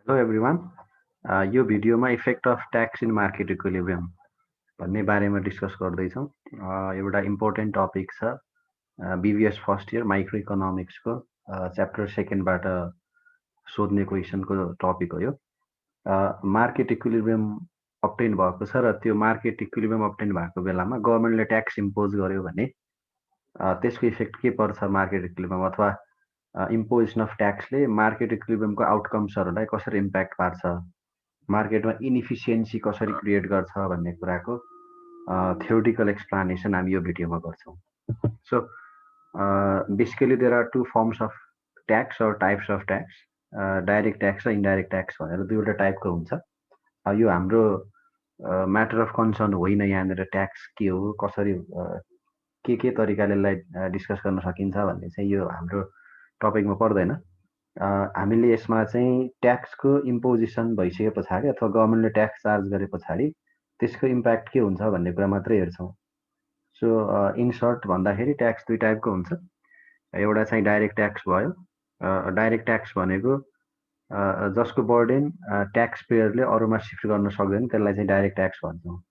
Hello everyone यो भिडियोमा effect of tax in market equilibrium भन्ने बारेमा डिस्कस गर्दैछौँ। एउटा इम्पोर्टेन्ट टपिक छ बिबिएस फर्स्ट इयर माइक्रो इकोनोमिक्सको च्याप्टर सेकेन्डबाट सोध्ने क्वेसनको टपिक हो यो। मार्केट इक्विलिब्रियम अप्टेन भएको छ र त्यो मार्केट इक्विलिब्रियम अप्टेन भएको बेलामा गभर्मेन्टले ट्याक्स इम्पोज गर्यो भने त्यसको इफेक्ट के पर्छ मार्केट इक्विलिब्रियम अथवा इम्पोजिसन अफ ट्याक्सले मार्केट इक्विलिब्रियमको आउटकम्सहरूलाई कसरी इम्प्याक्ट पार्छ, मार्केटमा इनइफिसियन्सी कसरी क्रिएट गर्छ भन्ने कुराको theoretical explanation हामी यो भिडियोमा गर्छौँ। So basically there are two forms of tax और types of tax, direct tax र इन्डाइरेक्ट ट्याक्स भनेर दुईवटा टाइपको हुन्छ। यो हाम्रो म्याटर अफ कन्सर्न होइन, यहाँनिर ट्याक्स के हो, कसरी के तरिकाले यसलाई डिस्कस गर्न सकिन्छ भन्ने चाहिँ यो हाम्रो टपिकमा पर्दैन। हामीले यसमा चाहिँ ट्याक्सको इम्पोजिसन भइसके पछाडि अथवा गभर्मेन्टले ट्याक्स चार्ज गरे पछाडि त्यसको इम्प्याक्ट के हुन्छ भन्ने कुरा मात्रै हेर्छौँ। सो इन सर्ट भन्दाखेरि ट्याक्स दुई टाइपको हुन्छ। एउटा चाहिँ डाइरेक्ट ट्याक्स भयो। डाइरेक्ट ट्याक्स भनेको जसको बर्डेन ट्याक्स पेयरले अरूमा सिफ्ट गर्न सक्दैन त्यसलाई चाहिँ डाइरेक्ट ट्याक्स भन्छौँ।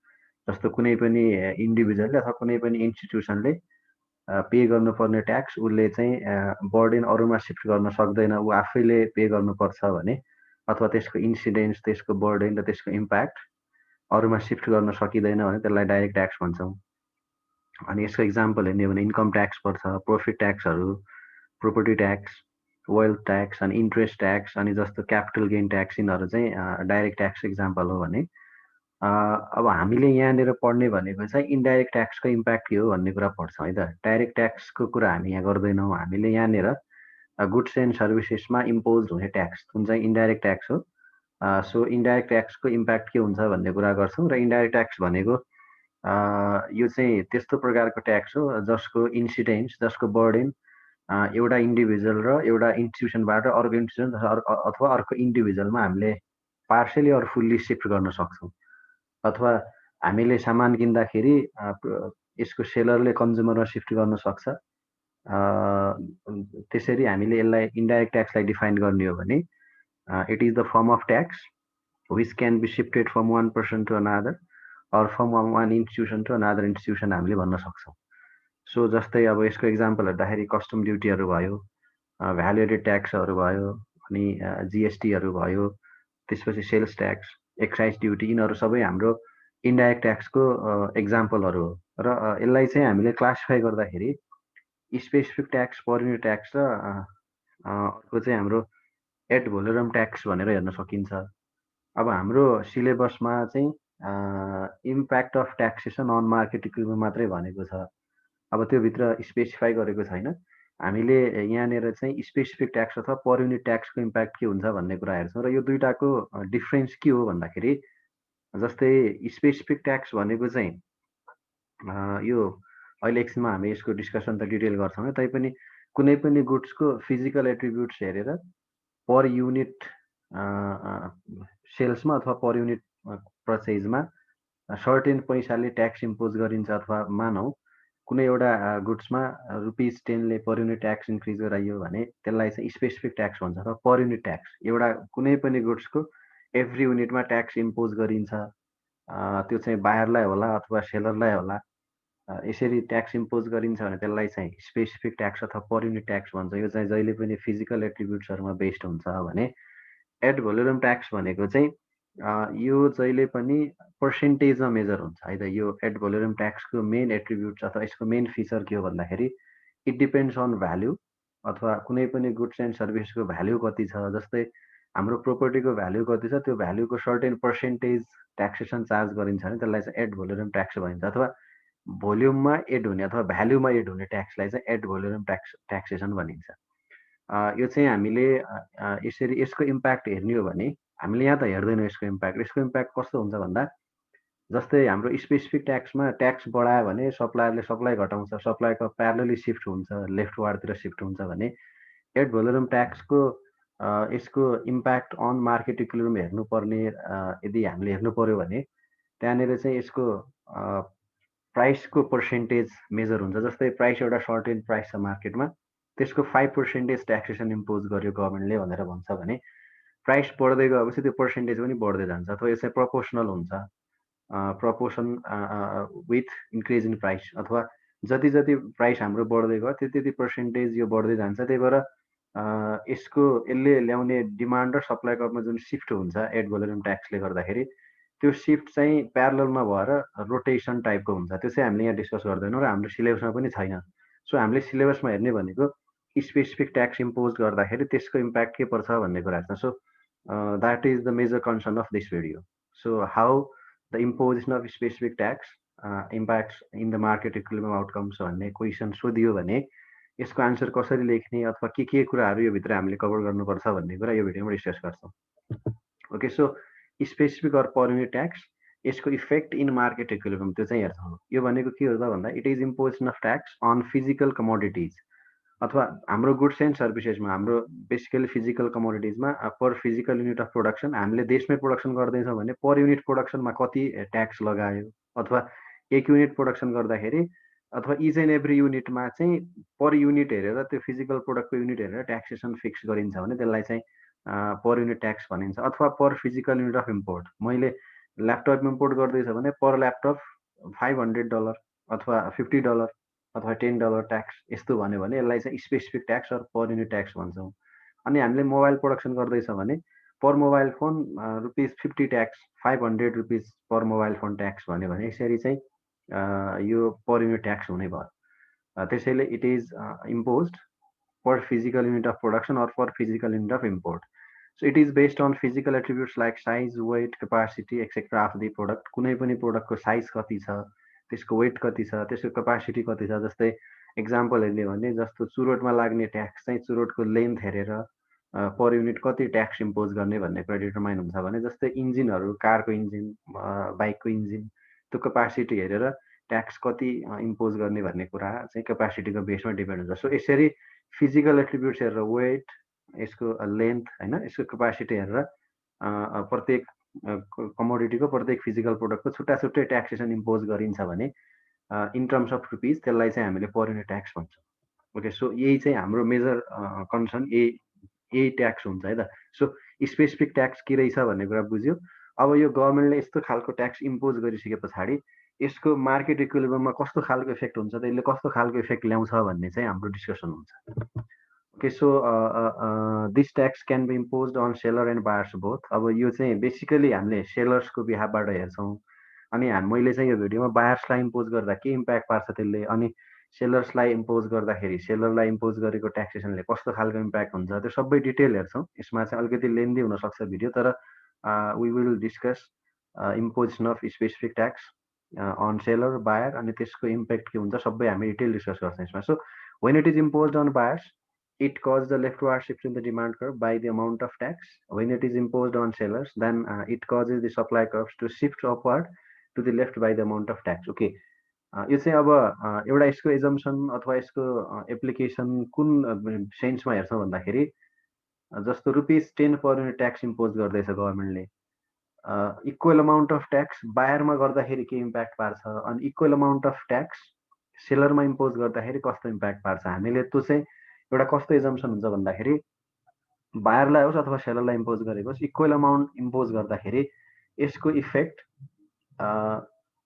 जस्तो कुनै पनि इन्डिभिजुअलले अथवा कुनै पनि इन्स्टिट्युसनले पे गर्नुपर्ने ट्याक्स उसले चाहिँ बर्डेन अरूमा सिफ्ट गर्न सक्दैन, ऊ आफैले पे गर्नुपर्छ भने, अथवा त्यसको इन्सिडेन्स, त्यसको बर्डेन र त्यसको इम्प्याक्ट अरूमा सिफ्ट गर्न सकिँदैन भने त्यसलाई डाइरेक्ट ट्याक्स भन्छौँ। अनि यसको इक्जाम्पल हेर्ने हो भने इन्कम ट्याक्स पर्छ, प्रोफिट ट्याक्सहरू, प्रोपर्टी ट्याक्स, वेल्थ ट्याक्स अनि इन्ट्रेस्ट ट्याक्स, अनि जस्तो क्यापिटल गेन ट्याक्स, यिनीहरू चाहिँ डाइरेक्ट ट्याक्स इक्जाम्पल हो भने अब हामीले यहाँनिर पढ्ने भनेको चाहिँ इन्डाइरेक्ट ट्याक्सको इम्प्याक्ट के हो भन्ने कुरा पढ्छौँ है त। डाइरेक्ट ट्याक्सको कुरा हामी यहाँ गर्दैनौँ। हामीले यहाँनिर गुड्स एन्ड सर्भिसेसमा इम्पोज हुने ट्याक्स जुन चाहिँ इन्डाइरेक्ट ट्याक्स हो, सो इन्डाइरेक्ट ट्याक्सको इम्प्याक्ट के हुन्छ भन्ने कुरा गर्छौँ। र इन्डाइरेक्ट ट्याक्स भनेको यो चाहिँ त्यस्तो प्रकारको ट्याक्स हो जसको इन्सिडेन्स, जसको बर्डेन एउटा इन्डिभिजुअल र एउटा इन्स्टिट्युसनबाट अर्को इन्स्टिट्युसन अथवा अर्को इन्डिभिजुअलमा हामीले पार्सियली अर फुल्ली सिफ्ट गर्न सक्छौँ। अथवा हामीले सामान किन्दाखेरि यसको सेलरले कन्ज्युमरमा सिफ्ट गर्न सक्छ। त्यसरी हामीले यसलाई इन्डाइरेक्ट ट्याक्सलाई डिफाइन गर्ने हो भने it is the form of tax which can be shifted from one person to another or from one institution to another institution हामीले भन्न सक्छौँ। सो जस्तै अब यसको इक्जाम्पल हेर्दाखेरि कस्टम ड्युटीहरू भयो, भ्यालु एडेड ट्याक्सहरू भयो, अनि जिएसटीहरू भयो, त्यसपछि सेल्स ट्याक्स, एक्साइज ड्युटी, यिनीहरू सबै हाम्रो इन्डाइरेक्ट ट्याक्सको इक्जाम्पलहरू हो। र यसलाई चाहिँ हामीले क्लासिफाई गर्दाखेरि स्पेसिफिक ट्याक्स, पर युनिट ट्याक्स र अर्को चाहिँ हाम्रो एड भोलोरम ट्याक्स भनेर हेर्न सकिन्छ। अब हाम्रो सिलेबसमा चाहिँ impact of taxation on market equilibrium मात्रै भनेको छ। अब त्योभित्र स्पेसिफाई गरेको छैन। हामीले यहाँनिर चाहिँ स्पेसिफिक ट्याक्स अथवा पर युनिट ट्याक्सको इम्प्याक्ट के हुन्छ भन्ने कुरा हेर्छौँ। र यो दुईटाको डिफ्रेन्स के हो भन्दाखेरि जस्तै स्पेसिफिक ट्याक्स भनेको चाहिँ यो अहिले एकछिनमा हामी यसको डिस्कसन त डिटेल गर्छौँ, तैपनि कुनै पनि गुड्सको फिजिकल एट्रिब्युट्स हेरेर पर युनिट सेल्समा अथवा पर युनिट पर्चेजमा सर्टेन पैसाले ट्याक्स इम्पोज गरिन्छ। अथवा मानौँ कुनै एउटा गुड्समा ₹10ले पर युनिट ट्याक्स इन्क्रिज गराइयो भने त्यसलाई चाहिँ स्पेसिफिक ट्याक्स भन्छ अथवा पर युनिट ट्याक्स। एउटा कुनै पनि गुड्सको एभ्री युनिटमा ट्याक्स इम्पोज गरिन्छ, त्यो चाहिँ बायरलाई होला अथवा सेलरलाई होला, यसरी ट्याक्स इम्पोज गरिन्छ भने त्यसलाई चाहिँ स्पेसिफिक ट्याक्स अथवा पर युनिट ट्याक्स भन्छ। यो चाहिँ जहिले पनि फिजिकल एट्रिब्युट्सहरूमा बेस्ड हुन्छ भने एड भोलोरम ट्याक्स भनेको चाहिँ यो जहिले पनि पर्सेन्टेजमा मेजर हुन्छ है त। यो एड भोलोरम ट्याक्सको मेन एट्रिब्युट्स अथवा यसको मेन फिचर के हो भन्दाखेरि इट डिपेन्ड्स अन भ्याल्यु, अथवा कुनै पनि गुड्स एन्ड सर्भिसको भ्याल्यु कति छ। जस्तै हाम्रो प्रोपर्टीको भ्याल्यु कति छ, त्यो भ्याल्युको सर्टेन पर्सेन्टेज ट्याक्सेसन चार्ज गरिन्छ भने त्यसलाई चाहिँ एड भोलोरम ट्याक्स भनिन्छ। अथवा भोल्युममा एड हुने अथवा भ्याल्युमा एड हुने ट्याक्सलाई चाहिँ एड भोलोरम ट्याक्सेसन भनिन्छ। यो चाहिँ हामीले यसरी यसको इम्प्याक्ट हेर्ने हो भने हामीले यहाँ त हेर्दैनौँ यसको इम्प्याक्ट। यसको इम्प्याक्ट कस्तो हुन्छ भन्दा जस्तै हाम्रो स्पेसिफिक ट्याक्समा ट्याक्स बढायो भने सप्लायरले सप्लाई घटाउँछ, सप्लाईको प्यारलली सिफ्ट हुन्छ, लेफ्टवार्डतिर सिफ्ट हुन्छ भने एड भोलोरम ट्याक्सको यसको इम्प्याक्ट अन मार्केट इक्विलिब्रियम हेर्नुपर्ने यदि हामीले हेर्नु पर्यो भने त्यहाँनिर चाहिँ यसको प्राइसको पर्सेन्टेज मेजर हुन्छ। जस्तै प्राइस एउटा सर्टेन प्राइस छ मार्केटमा, त्यसको 5% ट्याक्सेसन इम्पोज गर्यो गभर्मेन्टले भनेर भन्छ भने प्राइस बढ्दै गएपछि त्यो पर्सेन्टेज पनि बढ्दै जान्छ अथवा यसै प्रोपोर्सनल हुन्छ proportion with increase in price अथवा जति जति प्राइस हाम्रो बढ्दै गयो त्यति त्यति पर्सेन्टेज यो बढ्दै जान्छ त्यही भएर यसको यसले ल्याउने डिमान्ड र सप्लाई कर्भमा जुन सिफ्ट हुन्छ एड भोल्युम ट्याक्सले गर्दाखेरि त्यो सिफ्ट चाहिँ प्यारललमा भएर रोटेसन टाइपको हुन्छ त्यो चाहिँ हामीले यहाँ डिस्कस गर्दैनौँ र हाम्रो सिलेबसमा पनि छैन सो हामीले सिलेबसमा हेर्ने भनेको स्पेसिफिक ट्याक्स इम्पोज गर्दाखेरि त्यसको इम्प्याक्ट के पर्छ भन्ने कुरा छ so that is the major concern of this video so how the imposition of specific tax impacts in the market equilibrium outcomes भन्ने क्वेसन सोधियो भने यसको आन्सर कसरी लेख्ने अथवा के कुराहरू यो भित्र हामीले कभर गर्नुपर्छ भन्ने कुरा यो भिडियोमा डिस्कस गर्छौँ okay so specific or per unit tax यसको इफेक्ट इन मार्केट इक्विलिब्रियम त्यो चाहिँ हेर्छौँ यो भनेको के हो त भन्दा it is imposition of tax on physical commodities अथवा हाम्रो गुड्स एन्ड सर्भिसेसमा हाम्रो बेसिकली फिजिकल कमोडिटिजमा per physical unit of production हामीले देशमै प्रोडक्सन गर्दैछौँ भने पर युनिट प्रोडक्सनमा कति ट्याक्स लगायो अथवा एक युनिट प्रोडक्सन गर्दाखेरि अथवा इच एन्ड एभ्री युनिटमा चाहिँ पर युनिट हेरेर त्यो फिजिकल प्रोडक्टको युनिट हेरेर ट्याक्सेसन फिक्स गरिन्छ भने त्यसलाई चाहिँ पर युनिट ट्याक्स भनिन्छ अथवा पर फिजिकल युनिट अफ इम्पोर्ट मैले ल्यापटप इम्पोर्ट गर्दैछ भने पर ल्यापटप $500 अथवा $50 अथवा $10 ट्याक्स यस्तो भन्यो भने यसलाई चाहिँ specific tax or per unit tax भन्छौँ अनि हामीले मोबाइल प्रोडक्सन गर्दैछ भने per mobile phone ₹50 tax ₹500 per mobile phone tax भन्यो भने यसरी चाहिँ यो पर युनिट ट्याक्स हुने भयो त्यसैले it is imposed per physical unit of production or per physical unit of import so it is based on physical attributes like size weight capacity etcetera of the product कुनै पनि प्रोडक्टको size कति छ त्यसको weight कति छ त्यसको capacity कति छ जस्तै एक्जाम्पल हेर्ने भने जस्तो चुरोटमा लाग्ने ट्याक्स चाहिँ चुरोटको लेन्थ हेरेर पर युनिट कति ट्याक्स इम्पोज गर्ने भन्ने कुरा डिटरमाइन हुन्छ भने जस्तै इन्जिनहरू कारको इन्जिन बाइकको इन्जिन त्यो क्यापासिटी हेरेर ट्याक्स कति इम्पोज गर्ने भन्ने कुरा चाहिँ क्यापासिटीको बेसमा डिपेन्ड हुन्छ सो यसरी फिजिकल एट्रिब्युट्स हेरेर वेट यसको लेन्थ होइन यसको क्यापासिटी हेरेर प्रत्येक कमोडिटीको प्रत्येक फिजिकल प्रोडक्टको छुट्टा छुट्टै ट्याक्सेसन इम्पोज गरिन्छ भने इन टर्म्स अफ रुपिज त्यसलाई चाहिँ हामीले पर युनिट ट्याक्स भन्छौँ ओके सो यही चाहिँ हाम्रो मेजर कन्सर्न यही ट्याक्स हुन्छ है त सो स्पेसिफिक ट्याक्स के रहेछ भन्ने कुरा बुझ्यो अब यो गभर्मेन्टले यस्तो खालको ट्याक्स इम्पोज गरिसके पछाडि यसको मार्केट इक्विलिब्रियममा कस्तो खालको इफेक्ट हुन्छ त यसले कस्तो खालको इफेक्ट ल्याउँछ भन्ने चाहिँ हाम्रो डिस्कसन हुन्छ okay so this tax can be imposed on seller and buyers both अब यो चाहिँ बेसिकली हामीले सेलर्सको बिहाफबाट हेर्छौँ अनि मैले चाहिँ यो भिडियोमा बायर्सलाई इम्पोज गर्दा के इम्प्याक्ट पार्छ त्यसले अनि सेलर्सलाई इम्पोज गर्दाखेरि सेलरलाई इम्पोज गरेको ट्याक्सेसनले कस्तो खालको इम्प्याक्ट हुन्छ त्यो सबै डिटेल हेर्छौँ यसमा चाहिँ अलिकति लेन्दी हुनसक्छ भिडियो तर we will discuss imposition of specific tax on seller buyer अनि त्यसको इम्प्याक्ट के हुन्छ सबै हामी डिटेल डिस्कस गर्छौँ यसमा so when it is imposed on buyers it caused the leftward shift in the demand curve by the amount of tax. When it is imposed on sellers, then it causes the supply curves to shift upward to the left by the amount of tax. Okay. यो चाहिँ अब एउटा यसको assumption अथवा यसको application कुन सेन्समा हेर्छौँ भन्दाखेरि जस्तो ₹10 पर युनिट ट्याक्स इम्पोज गर्दैछ गभर्मेन्टले इक्वल अमाउन्ट अफ ट्याक्स बायरमा गर्दाखेरि के इम्प्याक्ट पार्छ अनि इक्वल अमाउन्ट अफ ट्याक्स सेलरमा इम्पोज गर्दाखेरि कस्तो इम्प्याक्ट पार्छ हामीले त्यो चाहिँ एउटा कस्तो एजम्सन हुन्छ भन्दाखेरि बायरलाई होस् अथवा सेलरलाई इम्पोज गरेको होस् इक्वल अमाउन्ट इम्पोज गर्दाखेरि यसको इफेक्ट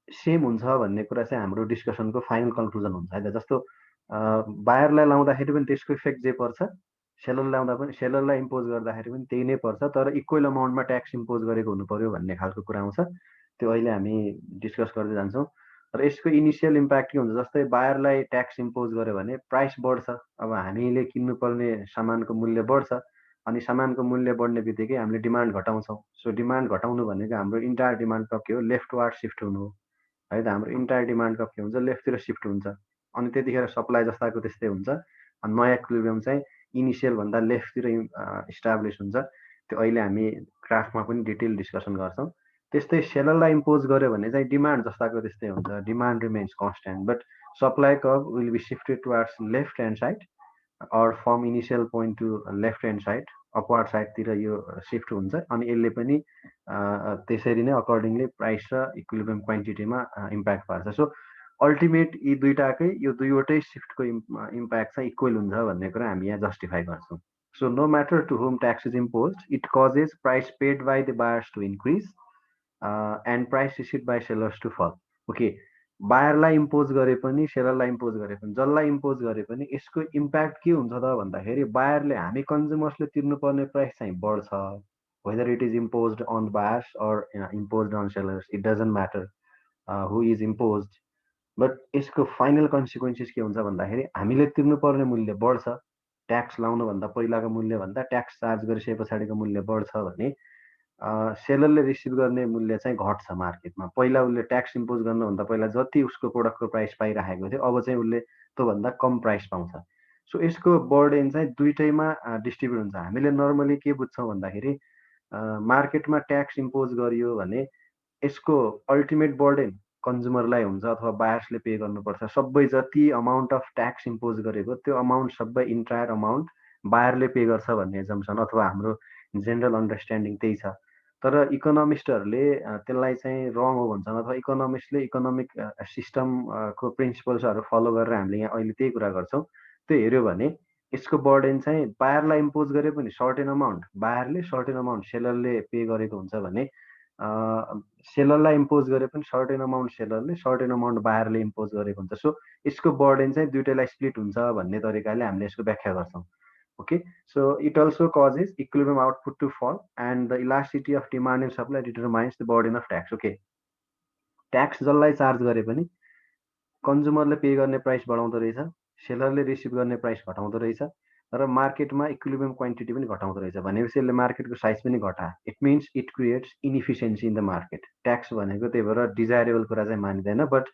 सेम हुन्छ भन्ने कुरा चाहिँ हाम्रो डिस्कसनको फाइनल कन्क्लुजन हुन्छ है त जस्तो बायरलाई लाउँदाखेरि पनि त्यसको इफेक्ट जे पर्छ सेलर ल्याउँदा पनि सेलरलाई इम्पोज गर्दाखेरि पनि त्यही नै पर्छ तर इक्वल अमाउन्टमा ट्याक्स इम्पोज गरेको हुनु पर्यो भन्ने खालको कुरा आउँछ त्यो अहिले हामी डिस्कस गर्दै जान्छौँ र यसको इनिसियल इम्प्याक्ट के हुन्छ जस्तै बायरलाई ट्याक्स इम्पोज गर्यो भने प्राइस बढ्छ अब हामीले किन्नुपर्ने सामानको मूल्य बढ्छ अनि सामानको मूल्य बढ्ने बित्तिकै हामीले डिमान्ड घटाउँछौँ सो डिमान्ड घटाउनु भनेको हाम्रो इन्टायर डिमान्ड कप के हो लेफ्टवार्ड सिफ्ट हुनु हो है त हाम्रो इन्टायर डिमान्ड कप के हुन्छ लेफ्टतिर सिफ्ट हुन्छ अनि त्यतिखेर सप्लाई जस्ताको त्यस्तै हुन्छ अनि नयाँ इक्विलिब्रियम चाहिँ इनिसियल भन्दा लेफ्टतिर इस्टाब्लिस हुन्छ त्यो अहिले हामी ग्राफमा पनि डिटेल डिस्कसन गर्छौँ त्यस्तै सेलरलाई इम्पोज गर्यो भने चाहिँ डिमान्ड जस्ताको त्यस्तै हुन्छ demand remains constant but supply curve will be shifted towards left hand side or from initial point to left hand side upward साइडतिर यो सिफ्ट हुन्छ अनि यसले पनि त्यसरी नै अकर्डिङली प्राइस र इक्विलिब्रियम क्वान्टिटीमा इम्प्याक्ट पार्छ सो अल्टिमेट यी दुईटाकै यो दुईवटै सिफ्टको इम्प्याक्ट चाहिँ इक्वल हुन्छ भन्ने कुरा हामी यहाँ जस्टिफाई गर्छौँ So no matter to whom tax is imposed, it causes price paid by the buyers to increase and price received by sellers to fall. Okay, बायरलाई इम्पोज गरे पनि सेलरलाई इम्पोज गरे पनि जसलाई इम्पोज गरे पनि यसको इम्प्याक्ट के हुन्छ त भन्दाखेरि बायरले हामी कन्ज्युमर्सले तिर्नुपर्ने प्राइस चाहिँ बढ्छ whether it is imposed on buyers or imposed on sellers, it doesn't matter who is imposed. But यसको फाइनल कन्सिक्वेन्सेस के हुन्छ भन्दाखेरि हामीले तिर्नुपर्ने मूल्य बढ्छ, ट्याक्स लाउनुभन्दा पहिलाको मूल्यभन्दा ट्याक्स चार्ज गरिसके पछाडिको मूल्य बढ्छ भने सेलरले रिसिभ गर्ने मूल्य चाहिँ घट्छ मार्केटमा। पहिला उसले ट्याक्स इम्पोज गर्नुभन्दा पहिला जति उसको प्रोडक्टको प्राइस पाइराखेको थियो अब चाहिँ उसले त्योभन्दा कम प्राइस पाउँछ। सो यसको बर्डेन चाहिँ दुइटैमा डिस्ट्रिब्युट हुन्छ। हामीले नर्मली के बुझ्छौँ भन्दाखेरि मार्केटमा ट्याक्स इम्पोज गरियो भने यसको अल्टिमेट बर्डेन कन्ज्युमरलाई हुन्छ अथवा बायर्सले पे गर्नुपर्छ। सबै जति अमाउन्ट अफ ट्याक्स इम्पोज गरेको त्यो अमाउन्ट सबै इन्टायर अमाउन्ट बायरले पे गर्छ भन्ने एजम्सन अथवा हाम्रो जेनरल अन्डरस्ट्यान्डिङ त्यही छ। तर इकोनोमिस्टहरूले त्यसलाई चाहिँ रङ हो भन्छन् अथवा इकोनोमिस्टले इकोनोमिक सिस्टमको प्रिन्सिपल्सहरू फलो गरेर हामीले यहाँ अहिले त्यही कुरा गर्छौँ। त्यो हेऱ्यो भने यसको बर्डेन चाहिँ बायरलाई इम्पोज गरे पनि सर्टेन अमाउन्ट बायरले सर्टेन अमाउन्ट सेलरले पे गरेको हुन्छ भने सेलरलाई इम्पोज गरे पनि सर्टेन अमाउन्ट सेलरले सर्टेन अमाउन्ट बायरले इम्पोज गरेको हुन्छ। सो यसको बर्डेन चाहिँ दुइटैलाई स्प्लिट हुन्छ भन्ने तरिकाले हामीले यसको व्याख्या गर्छौँ। Okay, so it also causes equilibrium output to fall and the elasticity of demand and supply determines the burden of tax. Okay, tax जसलाई चार्ज गरे पनि कन्ज्युमरले पे गर्ने प्राइस बढाउँदो रहेछ, सेलरले रिसिभ गर्ने प्राइस घटाउँदो रहेछ र मार्केटमा इक्विलिब्रियम क्वान्टिटी पनि घटाउँदो रहेछ भनेपछि यसले मार्केटको साइज पनि घटाए। It means it creates inefficiency in the market. Tax भनेको त्यही भएर डिजायरेबल कुरा चाहिँ मानिँदैन, but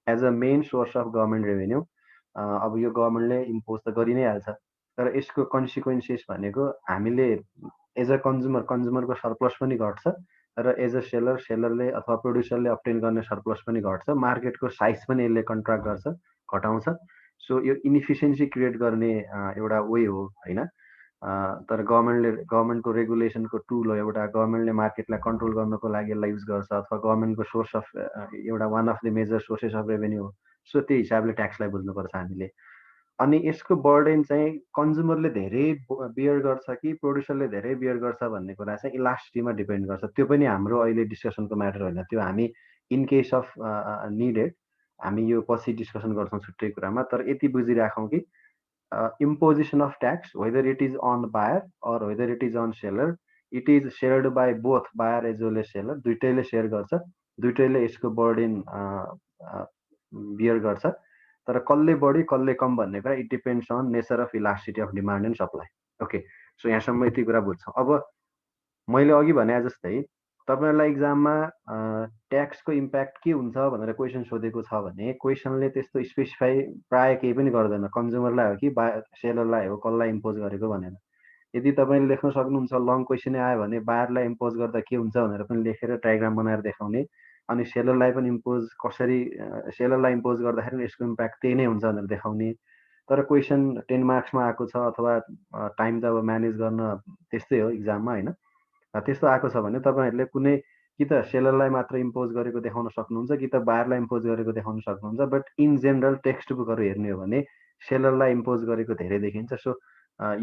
as a main source of government revenue अब यो गभर्मेन्टले इम्पोज त गरि नै हाल्छ। तर यसको कन्सिक्वेन्सेस भनेको हामीले एज अ कन्ज्युमरको सरप्लस पनि घट्छ र एज अ सेलरले अथवा प्रोड्युसरले अब्टेन गर्ने सरप्लस पनि घट्छ, मार्केटको साइज पनि यसले कन्ट्र्याक्ट गर्छ, घटाउँछ। सो यो इनइफिसियन्सी क्रिएट गर्ने एउटा वे हो होइन। तर गभर्मेन्टको रेगुलेसनको टुल हो एउटा, गभर्मेन्टले मार्केटलाई कन्ट्रोल गर्नको लागि यसलाई युज गर्छ अथवा गभर्मेन्टको सोर्स अफ एउटा one of the major sources of revenue हो। सो त्यही हिसाबले ट्याक्सलाई बुझ्नुपर्छ हामीले। अनि यसको बर्डेन चाहिँ कन्ज्युमरले धेरै बियर गर्छ कि प्रोड्युसरले धेरै बियर गर्छ भन्ने कुरा चाहिँ इलास्टिटीमा डिपेन्ड गर्छ। त्यो पनि हाम्रो अहिले डिस्कसनको म्याटर होइन, त्यो हामी इन केस अफ निडेड हामी यो पछि डिस्कसन गर्छौँ छुट्टै कुरामा। तर यति बुझिराखौँ कि imposition of tax, whether it is on buyer or whether it is on seller, it is shared by both buyer as well as seller. दुइटैले सेयर गर्छ, दुइटैले यसको बर्डेन बियर गर्छ। तर कसले बढी कसले कम भन्ने कुरा it depends on nature of elasticity of demand and supply. Okay, so यहाँसम्म यति कुरा बुझ्छौँ। अब मैले अघि भने जस्तै तपाईँहरूलाई इक्जाममा ट्याक्सको इम्प्याक्ट के हुन्छ भनेर क्वेसन सोधेको छ भने क्वेसनले त्यस्तो स्पेसिफाई प्राय केही पनि गर्दैन, कन्ज्युमरलाई हो कि सेलरलाई हो, कसलाई इम्पोज गरेको भनेर। यदि तपाईँले लेख्न सक्नुहुन्छ लङ क्वेसनै आयो भने बायरलाई इम्पोज गर्दा के हुन्छ भनेर पनि लेखेर डायग्राम बनाएर देखाउने, अनि सेलरलाई पनि इम्पोज कसरी सेलरलाई इम्पोज गर्दाखेरि पनि यसको इम्प्याक्ट त्यही नै हुन्छ भनेर देखाउने। तर क्वेसन 10 मार्क्समा आएको छ अथवा टाइम त अब म्यानेज गर्न त्यस्तै हो इक्जाममा होइन। त्यस्तो आएको छ भने तपाईँहरूले कुनै कि त सेलरलाई मात्र इम्पोज गरेको देखाउन सक्नुहुन्छ कि त बायरलाई इम्पोज गरेको देखाउन सक्नुहुन्छ। बट इन जेनरल टेक्स्ट बुकहरू हेर्ने हो भने सेलरलाई इम्पोज गरेको धेरै देखिन्छ। सो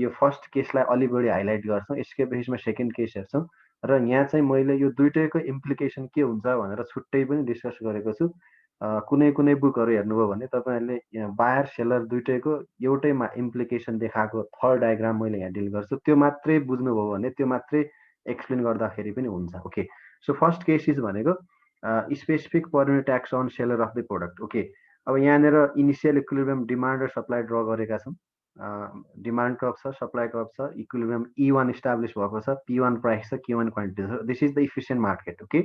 यो फर्स्ट केसलाई अलि बढी हाइलाइट गर्छौँ, यसकै बेसिसमा सेकेन्ड केस हेर्छौँ र यहाँ चाहिँ मैले यो दुइटैको इम्प्लिकेसन के हुन्छ भनेर छुट्टै पनि डिस्कस गरेको छु। कुनै कुनै बुकहरू हेर्नुभयो भने तपाईँहरूले यहाँ बायर सेलर दुइटैको एउटैमा इम्प्लिकेसन देखाएको थर्ड डायग्राम मैले यहाँ डिल गर्छु, त्यो मात्रै बुझ्नुभयो भने त्यो मात्रै एक्सप्लेन गर्दाखेरि पनि हुन्छ। Okay, so first case is भनेको specific per unit tax on seller of the product. Okay, अब यहाँनिर इनिसियल इक्विलिब्रियम डिमान्ड र सप्लाई ड्र गरेका छौँ। डिमान्ड कर्भ छ, सप्लाई कर्भ छ, इक्विलिब्रियम E1 इस्टाब्लिस भएको छ, P1 प्राइस छ, Q1 क्वान्टिटी छ। This is the efficient market. Okay,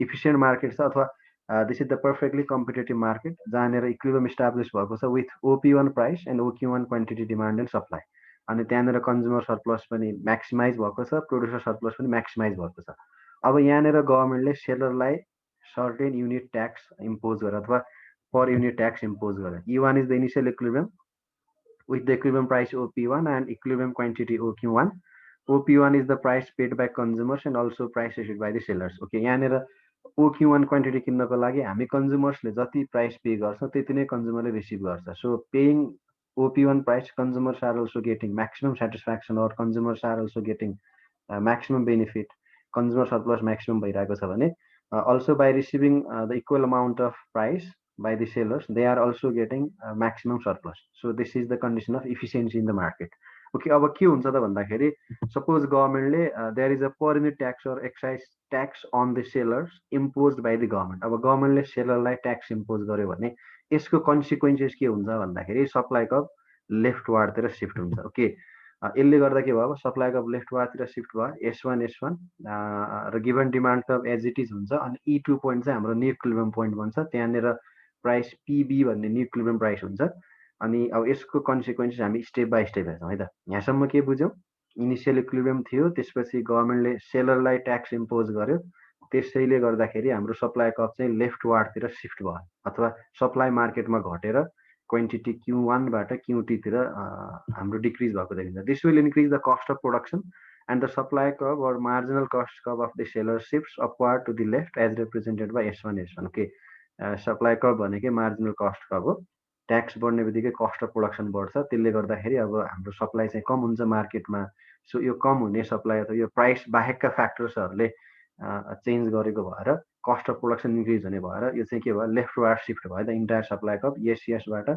efficient market छ अथवा this is the perfectly competitive market जहाँनिर इक्विलिब्रियम इस्टाब्लिस भएको छ with OP1 price and OQ1 quantity demand and supply. अनि त्यहाँनिर कन्ज्युमर सरप्लस पनि म्याक्सिमाइज भएको छ, प्रोड्युसर सरप्लस पनि म्याक्सिमाइज भएको छ। अब यहाँनिर गभर्मेन्टले सेलरलाई सर्टेन युनिट ट्याक्स इम्पोज गर्यो अथवा पर युनिट ट्याक्स इम्पोज गर्यो। E1 is the initial equilibrium with the equilibrium price OP1 and equilibrium quantity OQ1. OP1 is the price paid by consumers and also price received by the sellers. Okay, यहाँनिर OQ1 quantity किन्नको लागि हामी कन्ज्युमर्सले जति price pay गर्छौँ त्यति नै कन्ज्युमरले receive गर्छ। So paying OP1 price, consumers are also getting maximum satisfaction or consumers are also getting maximum benefit, consumer surplus maximum भइरहेको छ भने also by receiving the equal amount of price by the sellers, they are also getting maximum surplus. So this is the condition of efficiency in the market. Okay, अब के हुन्छ त भन्दाखेरि suppose गभर्मेन्टले there is a per unit tax or excise tax on the sellers impose by the government. अब गभर्मेन्टले सेलरलाई tax impose गर्यो भने यसको कन्सिक्वेन्सेस के हुन्छ भन्दाखेरि सप्लाई कप लेफ्टवार्डतिर सिफ्ट हुन्छ. ओके, यसले गर्दा के भयो, सप्लाई कप लेफ्टवार्डतिर सिफ्ट भयो, S1 र given demand curve as it is हुन्छ. अनि E2 पोइन्ट चाहिँ हाम्रो न्यू इक्विलिब्रियम पोइन्ट भन्छ, त्यहाँनिर प्राइस PB भन्ने न्यू इक्विलिब्रियम प्राइस हुन्छ. अनि अब यसको कन्सिक्वेन्सेस हामी स्टेप बाई स्टेप हेर्छौँ है त. यहाँसम्म के बुझ्यौँ, इनिसियल इक्विलिब्रियम थियो, त्यसपछि गभर्मेन्टले सेलरलाई ट्याक्स इम्पोज गर्यो, त्यसैले गर्दाखेरि हाम्रो सप्लाई कप चाहिँ लेफ्टवार्डतिर सिफ्ट भयो अथवा सप्लाई मार्केटमा घटेर क्वान्टिटी Q1 बाट Q2 तिर हाम्रो डिक्रिज भएको देखिन्छ. This will increase the cost of production and the supply curve or marginal cost curve of the seller shifts upward to the left as represented by S1. Okay, supply curve भनेकै marginal cost curve हो. Tax बढ्ने बित्तिकै cost of production बढ्छ, त्यसले गर्दाखेरि अब हाम्रो supply चाहिँ कम हुन्छ मार्केटमा. सो यो कम हुने सप्लाई अथवा यो प्राइस बाहेकका फ्याक्टर्सहरूले चेन्ज गरेको भएर कस्ट अफ प्रोडक्सन इन्क्रिज हुने भएर यो चाहिँ के भयो, लेफ्टवार्ड सिफ्ट भयो. द इन्टायर सप्लाई कप यसबाट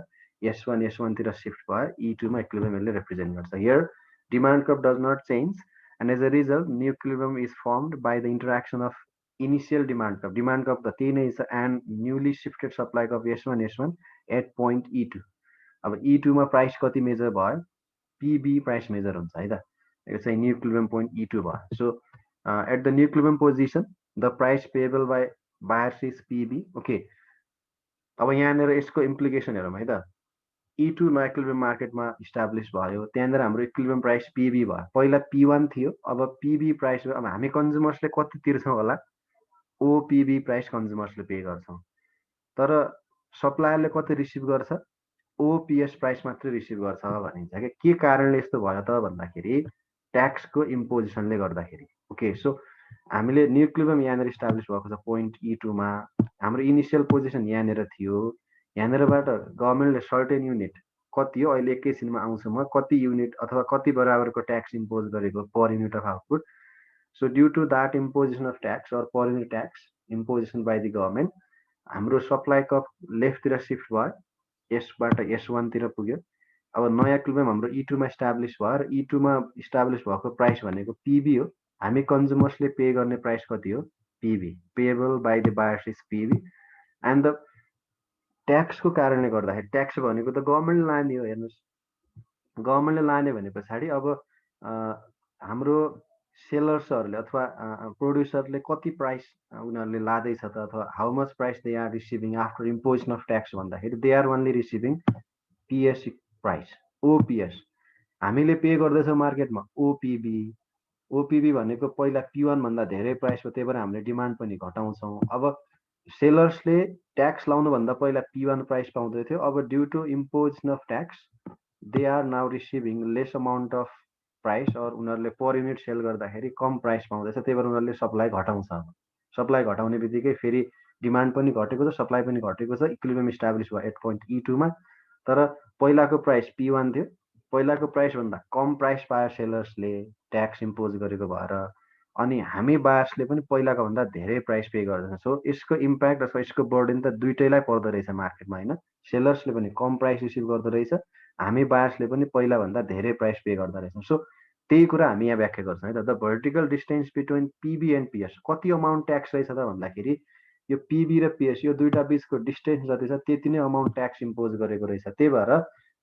S1 तिर सिफ्ट भयो, E2 मा इक्विलिब्रियम यसले रिप्रेजेन्ट गर्छ. Here demand curve does not change and as a result new equilibrium is formed by the interaction of initial demand curve. Demand curve त त्यही नै छ and newly shifted supply curve S1 at point E2. अब E2 मा price कति major भयो, PB price major हुन्छ है त. यो चाहिँ न्यू इक्विलिब्रियम पोइन्ट E2 भयो. So at the new equilibrium position the price payable by buyers is PB. Okay, अब यहाँनिर यसको इम्प्लिकेसन हेरौँ है त. E2 नयाँ इक्विलिब्रियम मार्केटमा इस्टाब्लिस भयो, त्यहाँनिर हाम्रो इक्विलिब्रियम प्राइस PB भयो. पहिला P1 थियो, अब PB प्राइस. अब हामी कन्ज्युमर्सले कति तिर्छौँ होला, OPB प्राइस कन्ज्युमर्सले पे गर्छौँ. तर सप्लायरले कति रिसिभ गर्छ, OPS प्राइस मात्रै रिसिभ गर्छ भनिन्छ. के कारणले यस्तो भयो त भन्दाखेरि ट्याक्सको इम्पोजिसनले गर्दाखेरि. ओके, सो हामीले न्यू इक्विलिब्रियम यहाँनिर इस्टाब्लिस भएको छ पोइन्ट E2 मा. हाम्रो इनिसियल पोजिसन यहाँनिर थियो, यहाँनिरबाट गभर्मेन्टले सर्टेन युनिट कति हो, अहिले एकैछिनमा आउँछु म, कति युनिट अथवा कति बराबरको ट्याक्स इम्पोज गरेको per unit of output. So due to that imposition of tax or per unit tax imposition by the government हाम्रो सप्लाई कप लेफ्टतिर सिफ्ट भयो, यसबाट S1 तिर पुग्यो. अब नयाँ इक्विलिब्रियम हाम्रो E2 मा इस्टाब्लिस भयो र E2 मा इस्टाब्लिस भएको प्राइस भनेको PB हो. हामी कन्ज्युमर्सले पे गर्ने प्राइस कति हो, PB. Payable by the buyers is PB. And the ट्याक्सको कारणले गर्दाखेरि, ट्याक्स भनेको त गभर्मेन्टले लाने हो. हेर्नुहोस्, गभर्मेन्टले लाने भने पछाडि अब हाम्रो सेलर्सहरूले अथवा प्रोड्युसरले कति प्राइस उनीहरूले लाँदैछ त, अथवा how much price they are receiving after imposition of tax भन्दाखेरि they are only receiving PS price, OPS. हामीले पे गर्दैछौँ मार्केटमा OPB. OPB भनेको पहिला P1 भन्दा धेरै प्राइस हो, त्यही भएर हामीले डिमान्ड पनि घटाउँछौँ. अब सेलर्सले ट्याक्स लाउनुभन्दा पहिला P1 प्राइस पाउँदै थियो, अब due to imposition of tax they are now receiving less amount of price, और उनीहरूले पर युनिट सेल गर्दाखेरि कम प्राइस पाउँदैछ, त्यही भएर उनीहरूले सप्लाई घटाउँछ. सप्लाई घटाउने बित्तिकै फेरि डिमान्ड पनि घटेको छ, सप्लाई पनि घटेको छ, इक्विलिब्रियम इस्टाब्लिस भयो एट पोइन्ट E2 मा. तर पहिलाको प्राइस P1 थियो, पहिलाको प्राइसभन्दा कम प्राइस पायो सेलर्सले ट्याक्स इम्पोज गरेको भएर, अनि हामी बायर्सले पनि पहिलाको भन्दा धेरै प्राइस पे गर्दैछौँ. सो यसको इम्प्याक्ट अथवा यसको बर्डन त दुइटैलाई पर्दो रहेछ मार्केटमा होइन. सेलर्सले पनि कम प्राइस रिसिभ गर्दो रहेछ, हामी बायर्सले पनि पहिलाभन्दा धेरै प्राइस पे गर्दो रहेछौँ. सो त्यही कुरा हामी यहाँ व्याख्या गर्छौँ है त. The vertical distance between PB and PS, कति अमाउन्ट ट्याक्स रहेछ त भन्दाखेरि यो PB र PS यो दुईटा बिचको डिस्टेन्स जति छ त्यति नै अमाउन्ट ट्याक्स इम्पोज गरेको रहेछ. त्यही भएर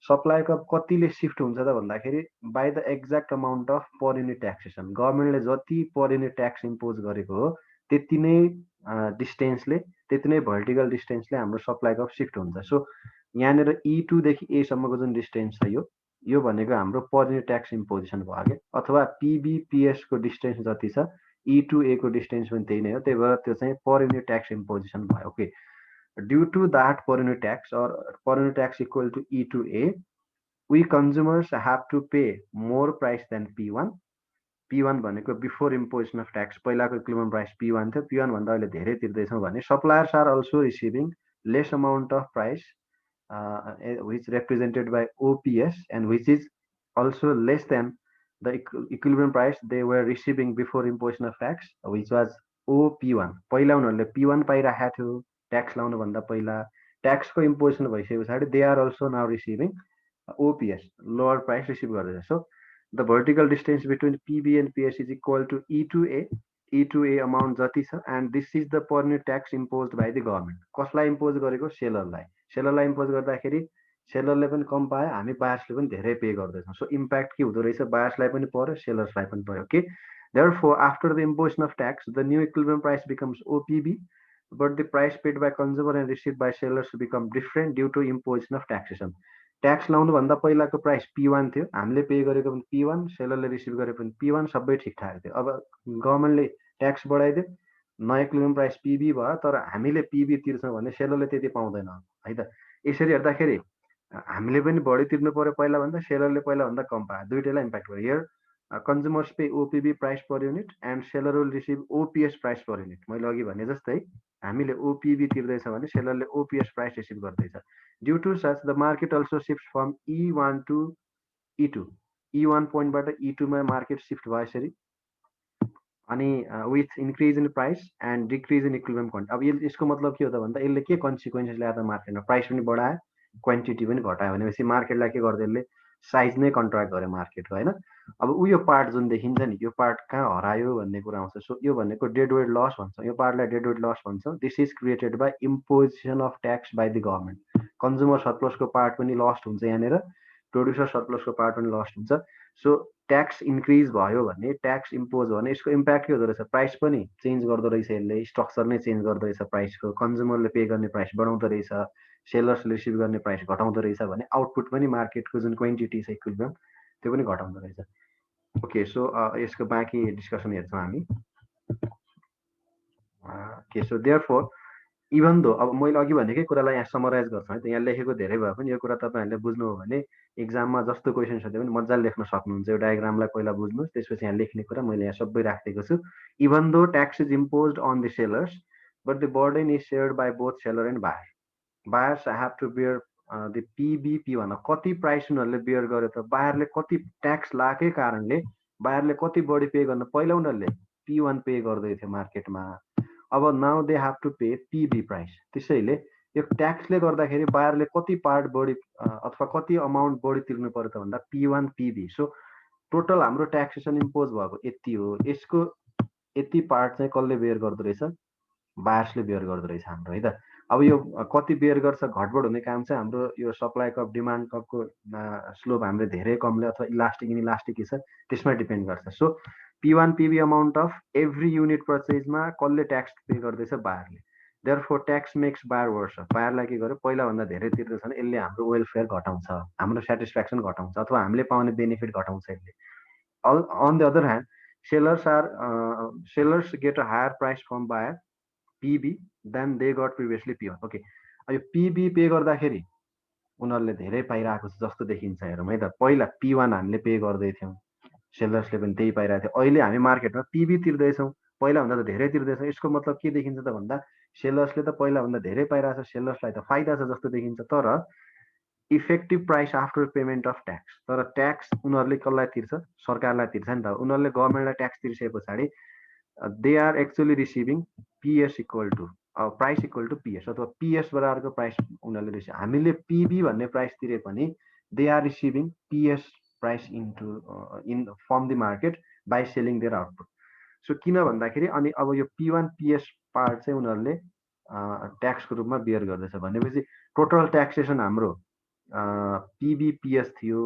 सप्लाई कप कतिले सिफ्ट हुन्छ त भन्दाखेरि by the exact amount of per unit taxation. गभर्मेन्टले जति पर युनिट ट्याक्स इम्पोज गरेको हो त्यति नै डिस्टेन्सले, त्यति नै भर्टिकल डिस्टेन्सले हाम्रो सप्लाई कप सिफ्ट हुन्छ. सो यहाँनिर E2 देखि A सम्मको जुन डिस्टेन्स छ यो भनेको हाम्रो पर युनिट ट्याक्स इम्पोजिसन भयो क्या. अथवा PB PS को डिस्टेन्स जति छ E2 A को डिस्टेन्स पनि त्यही नै हो, त्यही भएर त्यो चाहिँ पर युनिट ट्याक्स इम्पोजिसन भयो. Okay, due to that per unit tax or per unit tax equal to E2A, we consumers have to pay more price than P1. P1 भनेको बिफोर इम्पोजिसन अफ ट्याक्स, पहिलाको इक्विलिब्रियम प्राइस P1 थियो, P1 भन्दा अहिले धेरै तिर्दैछौँ भने suppliers are also receiving less amount of price which represented by OPS, and which is also less than the equilibrium price they were receiving before imposition of tax, which was OP1. पहिला उनीहरूले P1 पाइराखेको थियो tax लाउनुभन्दा पहिला, ट्याक्सको imposition भइसके पछाडि they are also now receiving OPS, lower price receive गर्दैछ. So the vertical distance between PB and PS is equal to E2A amount जति छ, and this is the per unit tax imposed by the government. कसलाई impose गरेको? सेलरलाई impose गर्दाखेरि सेलरले पनि कम पायो, हामी बायर्सले पनि धेरै पे गर्दैछौँ. सो इम्प्याक्ट के हुँदो रहेछ? बायर्सलाई पनि पर्यो, सेलर्सलाई पनि पर्यो. Okay, therefore after the imposition of tax, the new equilibrium price becomes OPB, but the price paid by consumer and received by sellers become different due to imposition of taxation. Tax लाउनुभन्दा पहिलाको price P1 थियो, हामीले pay गरेको पनि P1, सेलरले receive गरे पनि P1, सबै ठिकठाक थियो. अब गभर्मेन्टले ट्याक्स बढाइदियो, नयाँ इक्विलिब्रियम प्राइस PB भयो, तर हामीले PB तिर्छौँ भने सेलरले त्यति पाउँदैन है त. यसरी हेर्दाखेरि हामीले पनि बढी तिर्नु पर्यो पहिलाभन्दा, सेलरले पहिलाभन्दा कम पायो, दुइटैलाई इम्प्याक्ट भयो. Here consumers pay OPB price per unit and seller will receive OPS price per unit. मैले अघि भने जस्तै हामीले OPB तिर्दैछ भने सेलरले OPS प्राइस रिसिभ गर्दैछ. Due to such, the market also shifts from E1 to E2. E1 पोइन्टबाट E2 मा market shift भयो यसरी, अनि with increase in price and decrease in equilibrium quantity. अब यसको मतलब के हो त भन्दा यसले के कन्सिक्वेन्सेस ल्यायो त मार्केटमा? प्राइस पनि बढायो, क्वान्टिटी पनि घटायो भनेपछि मार्केटलाई के गर्दै यसले? साइज नै कन्ट्र्याक्ट गर्यो मार्केटको, होइन? अब यो पार्ट जुन देखिन्छ नि, यो पार्ट कहाँ हरायो भन्ने कुरा आउँछ. सो यो भनेको डेड वेट लस भन्छ, यो पार्टलाई डेड वेट लस भन्छ. This is created by imposition of tax by the government. Consumer सर्प्लसको पार्ट पनि लस्ट हुन्छ यहाँनिर, प्रोड्युसर सर्प्लसको पार्ट पनि लस्ट हुन्छ. सो ट्याक्स इन्क्रिज भयो भने, ट्याक्स इम्पोज भयो भने यसको इम्प्याक्ट के हुँदो रहेछ? प्राइस पनि चेन्ज गर्दो रहेछ, यसले स्ट्रक्चर नै चेन्ज गर्दो रहेछ प्राइसको. कन्ज्युमरले पे गर्ने प्राइस बढाउँदो रहेछ, सेलर्सले रिसिभ गर्ने प्राइस घटाउँदो रहेछ भने आउटपुट पनि मार्केटको जुन क्वान्टिटी छ इक्विलिब्रियम त्यो पनि घटाउँदो रहेछ. ओके, सो यसको बाँकी डिस्कसन हेर्छौँ हामी. Okay, so therefore even though, अब मैले अघि भनेकै कुरालाई यहाँ समराइज गर्छु है त. यहाँ लेखेको धेरै भए पनि यो कुरा तपाईँहरूले बुझ्नु हो भने एक्जाममा जस्तो क्वेसन छ त्यो पनि मजाले लेख्न सक्नुहुन्छ. यो डायग्रामलाई पहिला बुझ्नुहोस्, त्यसपछि यहाँ लेख्ने कुरा मैले यहाँ सबै राखिदिएको छु. Even though tax is imposed on the sellers, but the burden is shared by both seller and buyer. Buyers have to bear the PB P1. कति प्राइस उनीहरूले बियर गर्यो त? बायरले कति ट्याक्स लागेकै कारणले बायरले कति बढी पे गर्न, पहिला उनीहरूले P1 पे गर्दै थियो मार्केटमा, अब now they have to pay PB price. त्यसैले यो ट्याक्सले गर्दाखेरि बायरले कति पार्ट बढी अथवा कति अमाउन्ट बढी तिर्नु पर्यो त भन्दा P1 PB. सो टोटल हाम्रो ट्याक्सेसन इम्पोज भएको यति हो. यसको यति पार्ट चाहिँ कसले बेयर गर्दो रहेछ? बायर्सले बेयर गर्दो रहेछ हाम्रो, है त. अब यो कति बेयर गर्छ, घटबड हुने काम चाहिँ हाम्रो यो सप्लाई कप डिमान्ड कपको स्लोप हाम्रो धेरै कमले अथवा इलास्टिक इन इलास्टिक के छ त्यसमा डिपेन्ड गर्छ. So P1 PB amount of every unit पर्चेजमा कसले ट्याक्स पे गर्दैछ? बायरले. Therefore tax makes buyer worse. बायरलाई के गर्यो? पहिलाभन्दा धेरै तिर्दैछ भने यसले हाम्रो वेलफेयर घटाउँछ, हाम्रो सेटिस्फ्याक्सन घटाउँछ, अथवा हामीले पाउने बेनिफिट घटाउँछ यसले. On the other hand sellers get a higher price from buyer PB than they got previously P1. Okay, यो PB पे गर्दाखेरि उनीहरूले धेरै पाइरहेको छ जस्तो देखिन्छ, हेरौँ है त. पहिला P1 हामीले पे गर्दै थियौँ, सेलर्सले पनि त्यही पाइरहेको थियो. अहिले हामी मार्केटमा PB तिर्दैछौँ, पहिलाभन्दा त धेरै तिर्दैछौँ. यसको मतलब के देखिन्छ त भन्दा सेलर्सले त पहिलाभन्दा धेरै पाइरहेको छ, सेलर्सलाई त फाइदा छ जस्तो देखिन्छ. तर effective price after payment of tax, तर ट्याक्स उनीहरूले कसलाई तिर्छ? सरकारलाई तिर्छ नि त. उनीहरूले गभर्मेन्टलाई ट्याक्स तिर्सके पछाडि they are actually receiving PS equal to price equal to PS, अथवा PS बराबरको प्राइस उनीहरूले रिसिभ. हामीले PB भन्ने प्राइस तिरे पनि they are receiving PS price in from the market by selling their output. So किन भन्दाखेरि अनि अब यो P1 PS पार्ट चाहिँ उनीहरूले ट्याक्सको रूपमा बियर गर्दैछ भनेपछि टोटल ट्याक्सेसन हाम्रो PB PS थियो.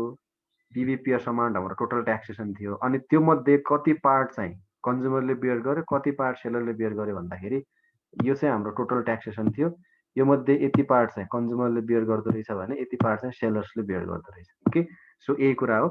PB PS अमाउन्ट हाम्रो टोटल ट्याक्सेसन थियो. अनि त्यो मध्ये कति पार्ट चाहिँ कन्ज्युमरले बियर गर्यो, कति पार्ट सेलरले बियर गर्यो भन्दाखेरि यो चाहिँ हाम्रो टोटल ट्याक्सेसन थियो. यो मध्ये यति पार्ट चाहिँ कन्ज्युमरले बियर गर्दो रहेछ भने यति पार्ट चाहिँ सेलर्सले बियर गर्दो रहेछ. ओके, सो यही कुरा हो.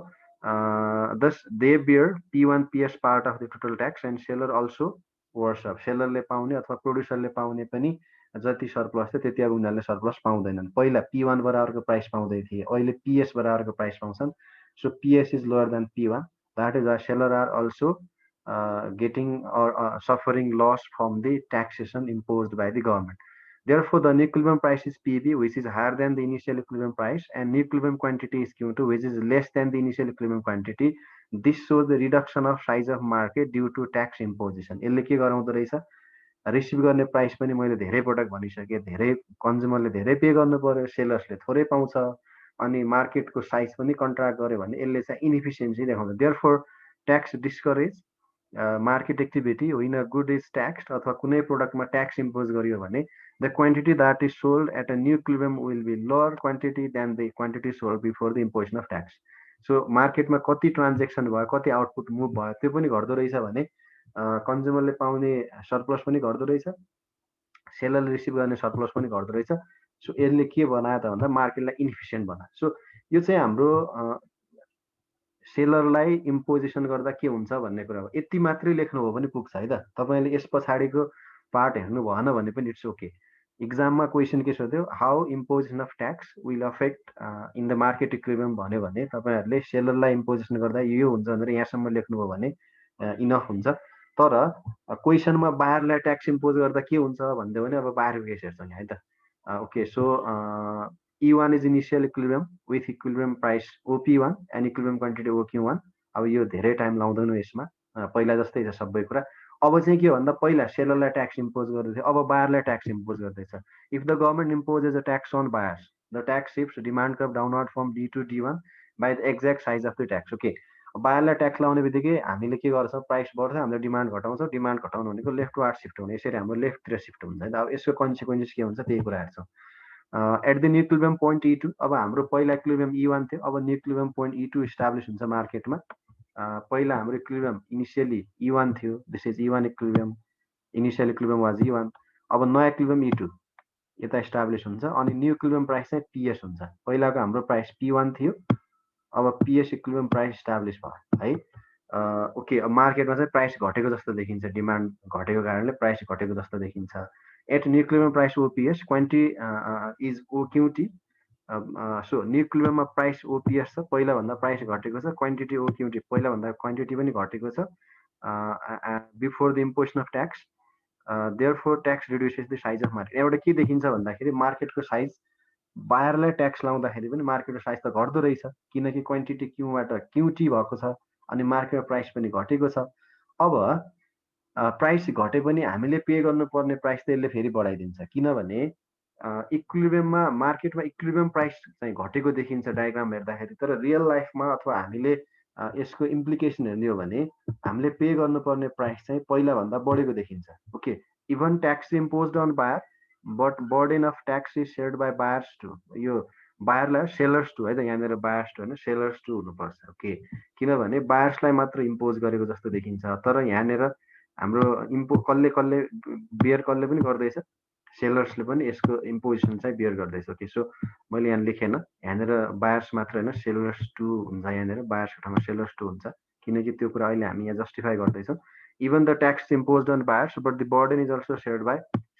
Thus they bear P1 PS part of the total tax and seller also worse off. सेलरले पाउने अथवा प्रोड्युसरले पाउने पनि जति सर्प्लस थियो त्यति अब उनीहरूले सर्प्लस पाउँदैनन्. पहिला P1 बराबरको प्राइस पाउँदै थिए, अहिले PS बराबरको प्राइस पाउँछन्. So PS is lower than P1. That is why seller are also getting or suffering loss from the taxation imposed by the government. Therefore, the new equilibrium price is PB, which is higher than the initial equilibrium price, and new equilibrium quantity is Q2, which is less than the initial equilibrium quantity. This shows the reduction of size of market due to tax imposition. यसले के गराउँदो रहेछ, receive गर्ने price पनि मैले धेरै पटक भनिसकेँ, धेरै कन्ज्युमरले धेरै पे गर्नु पर्यो, सेलर्सले थोरै पाउँछ, अनि मार्केटको साइज पनि कन्ट्र्याक्ट गर्यो भने यसले चाहिँ इनइफिसियन्सी देखाउँछ. Therefore tax discourage market activity होइन. गुड इज ट्याक्स अथवा कुनै प्रोडक्टमा ट्याक्स इम्पोज गरियो भने the quantity that is sold at a new equilibrium will be lower quantity than the quantity sold before the imposition of tax. So मार्केटमा कति transaction भयो, कति आउटपुट मुभ भयो, त्यो पनि घट्दो रहेछ भने कन्ज्युमरले पाउने सरप्लस पनि घट्दो रहेछ, सेलरले रिसिभ गर्ने सरप्लस पनि घट्दो रहेछ. सो यसले के बनायो त भन्दा मार्केटलाई इनइफिसियन्ट बनायो. सो यो चाहिँ हाम्रो सेलरलाई इम्पोजिसन गर्दा के हुन्छ भन्ने कुरा हो. यति मात्रै लेख्नुभयो भने पुग्छ है त. तपाईँले यस पछाडिको पार्ट हेर्नु भएन भने पनि इट्स ओके. इक्जाममा क्वेसन के सोध्यो, how imposition of tax will affect in the market equilibrium भन्यो भने तपाईँहरूले सेलरलाई इम्पोजिसन गर्दा यो हुन्छ भनेर यहाँसम्म लेख्नुभयो भने इनफ हुन्छ. तर क्वेसनमा बायरलाई ट्याक्स इम्पोज गर्दा के हुन्छ भन्यो भने अब बायरको केस हेर्छौँ है त. Okay, so E1 is initial equilibrium with equilibrium price OP1 and equilibrium quantity OQ1. अब यो धेरै टाइम लाउँदैनौँ यसमा, पहिला जस्तै छ सबै कुरा. अब चाहिँ के भन्दा पहिला सेलरलाई ट्याक्स इम्पोज गर्दै थियो, अब बायरलाई ट्याक्स इम्पोज गर्दैछ. If the government imposes a tax on buyers, the tax shifts demand curve downward from D to D1 by the exact size of the tax. Okay, बायरलाई ट्याक्स लाउने बित्तिकै हामीले के गर्छौँ, प्राइस बढ्छ, हामीले डिमान्ड घटाउँछौँ. डिमान्ड घटाउनु भनेको लेफ्टवार्ड सिफ्ट हुने, यसरी हाम्रो लेफ्टतिर सिफ्ट हुन्छ है त. अब यसको कन्सिक्वेन्सेस के हुन्छ त्यही कुरा हेर्छौँ. At the new equilibrium point E2, अब हाम्रो पहिला इक्विलिब्रियम E1 थियो, अब new equilibrium point E2 establish हुन्छ मार्केटमा. पहिला हाम्रो इक्विलिब्रियम इनिसियली E1 थियो, this is E1 equilibrium, initial equilibrium was E1. अब नयाँ इक्विलिब्रियम E2 यता इस्टाब्लिस हुन्छ, अनि न्यू इक्विलिब्रियम प्राइस चाहिँ PS हुन्छ. पहिलाको हाम्रो प्राइस P1 थियो, अब PS इक्विलिब्रियम प्राइस इस्टाब्लिस भयो है. ओके, अब मार्केटमा चाहिँ प्राइस घटेको जस्तो देखिन्छ, डिमान्ड घटेको कारणले प्राइस घटेको जस्तो देखिन्छ. At new equilibrium price OPS, quantity is OQT. So new इक्विलिब्रियममा प्राइस OPS छ, पहिलाभन्दा प्राइस घटेको छ, क्वान्टिटी OQT, पहिलाभन्दा क्वान्टिटी पनि घटेको छ before the imposition of tax. Therefore tax reduces the size of market. एउटा के देखिन्छ भन्दाखेरि मार्केटको साइज बायरलाई ट्याक्स लाउँदाखेरि पनि मार्केटको साइज त घट्दो रहेछ, किनकि क्वान्टिटी क्यूबाट QT भएको छ, अनि मार्केटको प्राइस पनि घटेको छ. अब प्राइस घटे पनि हामीले पे गर्नुपर्ने प्राइस त यसले फेरि बढाइदिन्छ, किनभने इक्विलिब्रियममा मार्केटमा इक्विलिब्रियम प्राइस चाहिँ घटेको देखिन्छ डायग्राम हेर्दाखेरि, तर रियल लाइफमा अथवा हामीले यसको इम्प्लिकेसन हेर्ने हो भने हामीले पे गर्नुपर्ने प्राइस चाहिँ पहिलाभन्दा बढेको देखिन्छ. Okay, even tax imposed on buyer, but burden of tax is shared by buyers too. यो बायरलाई सेलर्स टु है त, यहाँनिर बायर्स टु होइन, सेलर्स टु हुनुपर्छ. ओके, किनभने बायर्सलाई मात्र इम्पोज गरेको जस्तो देखिन्छ, तर यहाँनिर हाम्रो कसले बियर कसले पनि गर्दैछ, सेलर्सले पनि यसको इम्पोजिसन चाहिँ बियर गर्दैछ. ओके, सो मैले यहाँ लेखेन, यहाँनिर बायर्स मात्र होइन सेलर्स टु हुन्छ, यहाँनिर बायर्सको ठाउँमा सेलर्स टु हुन्छ, किनकि त्यो कुरा अहिले हामी यहाँ जस्टिफाई गर्दैछौँ. Even the tax imposed on buyers but the burden is also shared by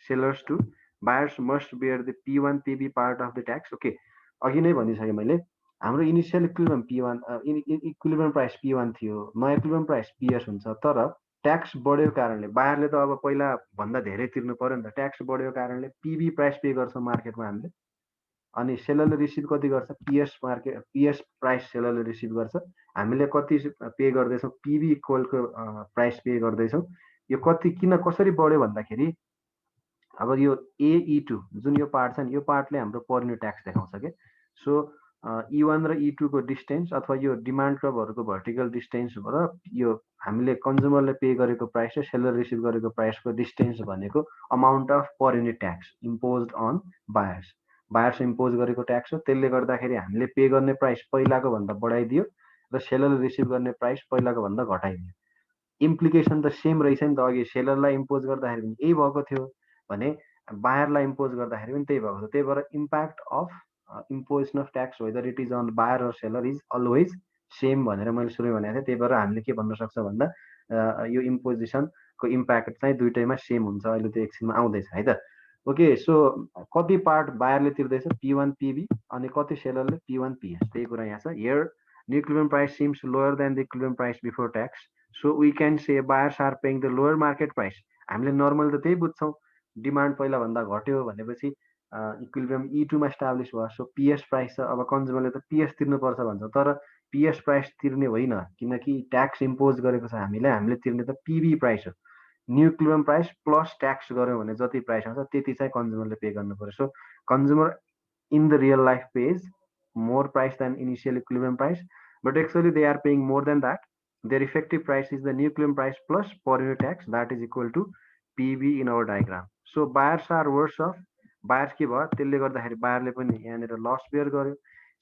sellers too. Buyers must bear the P1 PB part of the tax. Okay, अघि नै भनिसकेँ मैले, हाम्रो initial equilibrium equilibrium price P1 थियो, नयाँ equilibrium price PS हुन्छ, तर tax बढेको कारणले बायरले त अब पहिला भन्दा धेरै तिर्नु पर्यो नि त. ट्याक्स बढेको कारणले PB प्राइस पे गर्छौँ मार्केटमा हामीले, अनि सेलरले रिसिभ कति गर्छ, PS प्राइस सेलरले रिसिभ गर्छ. हामीले कति पे गर्दैछौँ, PB इक्वलको प्राइस पे गर्दैछौँ. यो कति किन कसरी बढ्यो भन्दाखेरि अब यो E2 जुन यो पार्ट छ नि, यो पार्टले हाम्रो पर युनिट ट्याक्स देखाउँछ के. सो E1 र E2 को डिस्टेन्स अथवा यो डिमान्ड कर्भहरूको भर्टिकल डिस्टेन्स र यो हामीले कन्ज्युमरले पे गरेको प्राइस र सेलर रिसिभ गरेको प्राइसको डिस्टेन्स भनेको amount of per unit tax imposed on buyers. Buyers impose गरेको ट्याक्स हो, त्यसले गर्दाखेरि हामीले पे गर्ने प्राइस पहिलाको भन्दा बढाइदियो र सेलरले रिसिभ गर्ने प्राइस पहिलाको भन्दा घटाइदियो. इम्प्लिकेसन त सेम रहेछ नि त. अघि सेलरलाई इम्पोज गर्दाखेरि पनि यही भएको थियो भने बायरलाई इम्पोज गर्दाखेरि पनि त्यही भएको थियो. त्यही भएर impact of imposition of tax whether it is on buyer or seller is always same भनेर मैले सुरु भनेको थिएँ. त्यही भएर हामीले के भन्न सक्छ भन्दा यो इम्पोजिसनको इम्प्याक्ट चाहिँ दुइटैमा सेम हुन्छ. अहिले त्यो एकछिनमा आउँदैछ है त. ओके, सो कति पार्ट बायरले तिर्दैछ P1 PB अनि कति सेलरले P1 PS, त्यही कुरा यहाँ छ. Here new equilibrium price seems lower than the equilibrium price before tax. So we can say buyers are paying the lower market price. हामीले नर्मल त त्यही बुझ्छौँ, डिमान्ड पहिला भन्दा घट्यो भनेपछि इक्विलिब्रियम E2 मा एस्टाब्लिश भयो। सो PS प्राइस छ, अब कन्ज्युमरले त PS तिर्नुपर्छ भन्छ, तर PS प्राइस तिर्ने होइन, किनकि ट्याक्स इम्पोज गरेको छ हामीले तिर्ने त PB प्राइस हो। New equilibrium price plus tax गऱ्यौँ भने जति प्राइस आउँछ त्यति चाहिँ कन्ज्युमरले पे गर्नु पर्यो। So consumer in the real life pays more price than initial equilibrium price, but actually they are paying more than that. Their effective price is the new equilibrium price plus per unit tax, that is equal to PB in our diagram. So buyers are worse off. Buyers के भयो, त्यसले गर्दाखेरि बायरले पनि यहाँनिर loss bare गर्यो।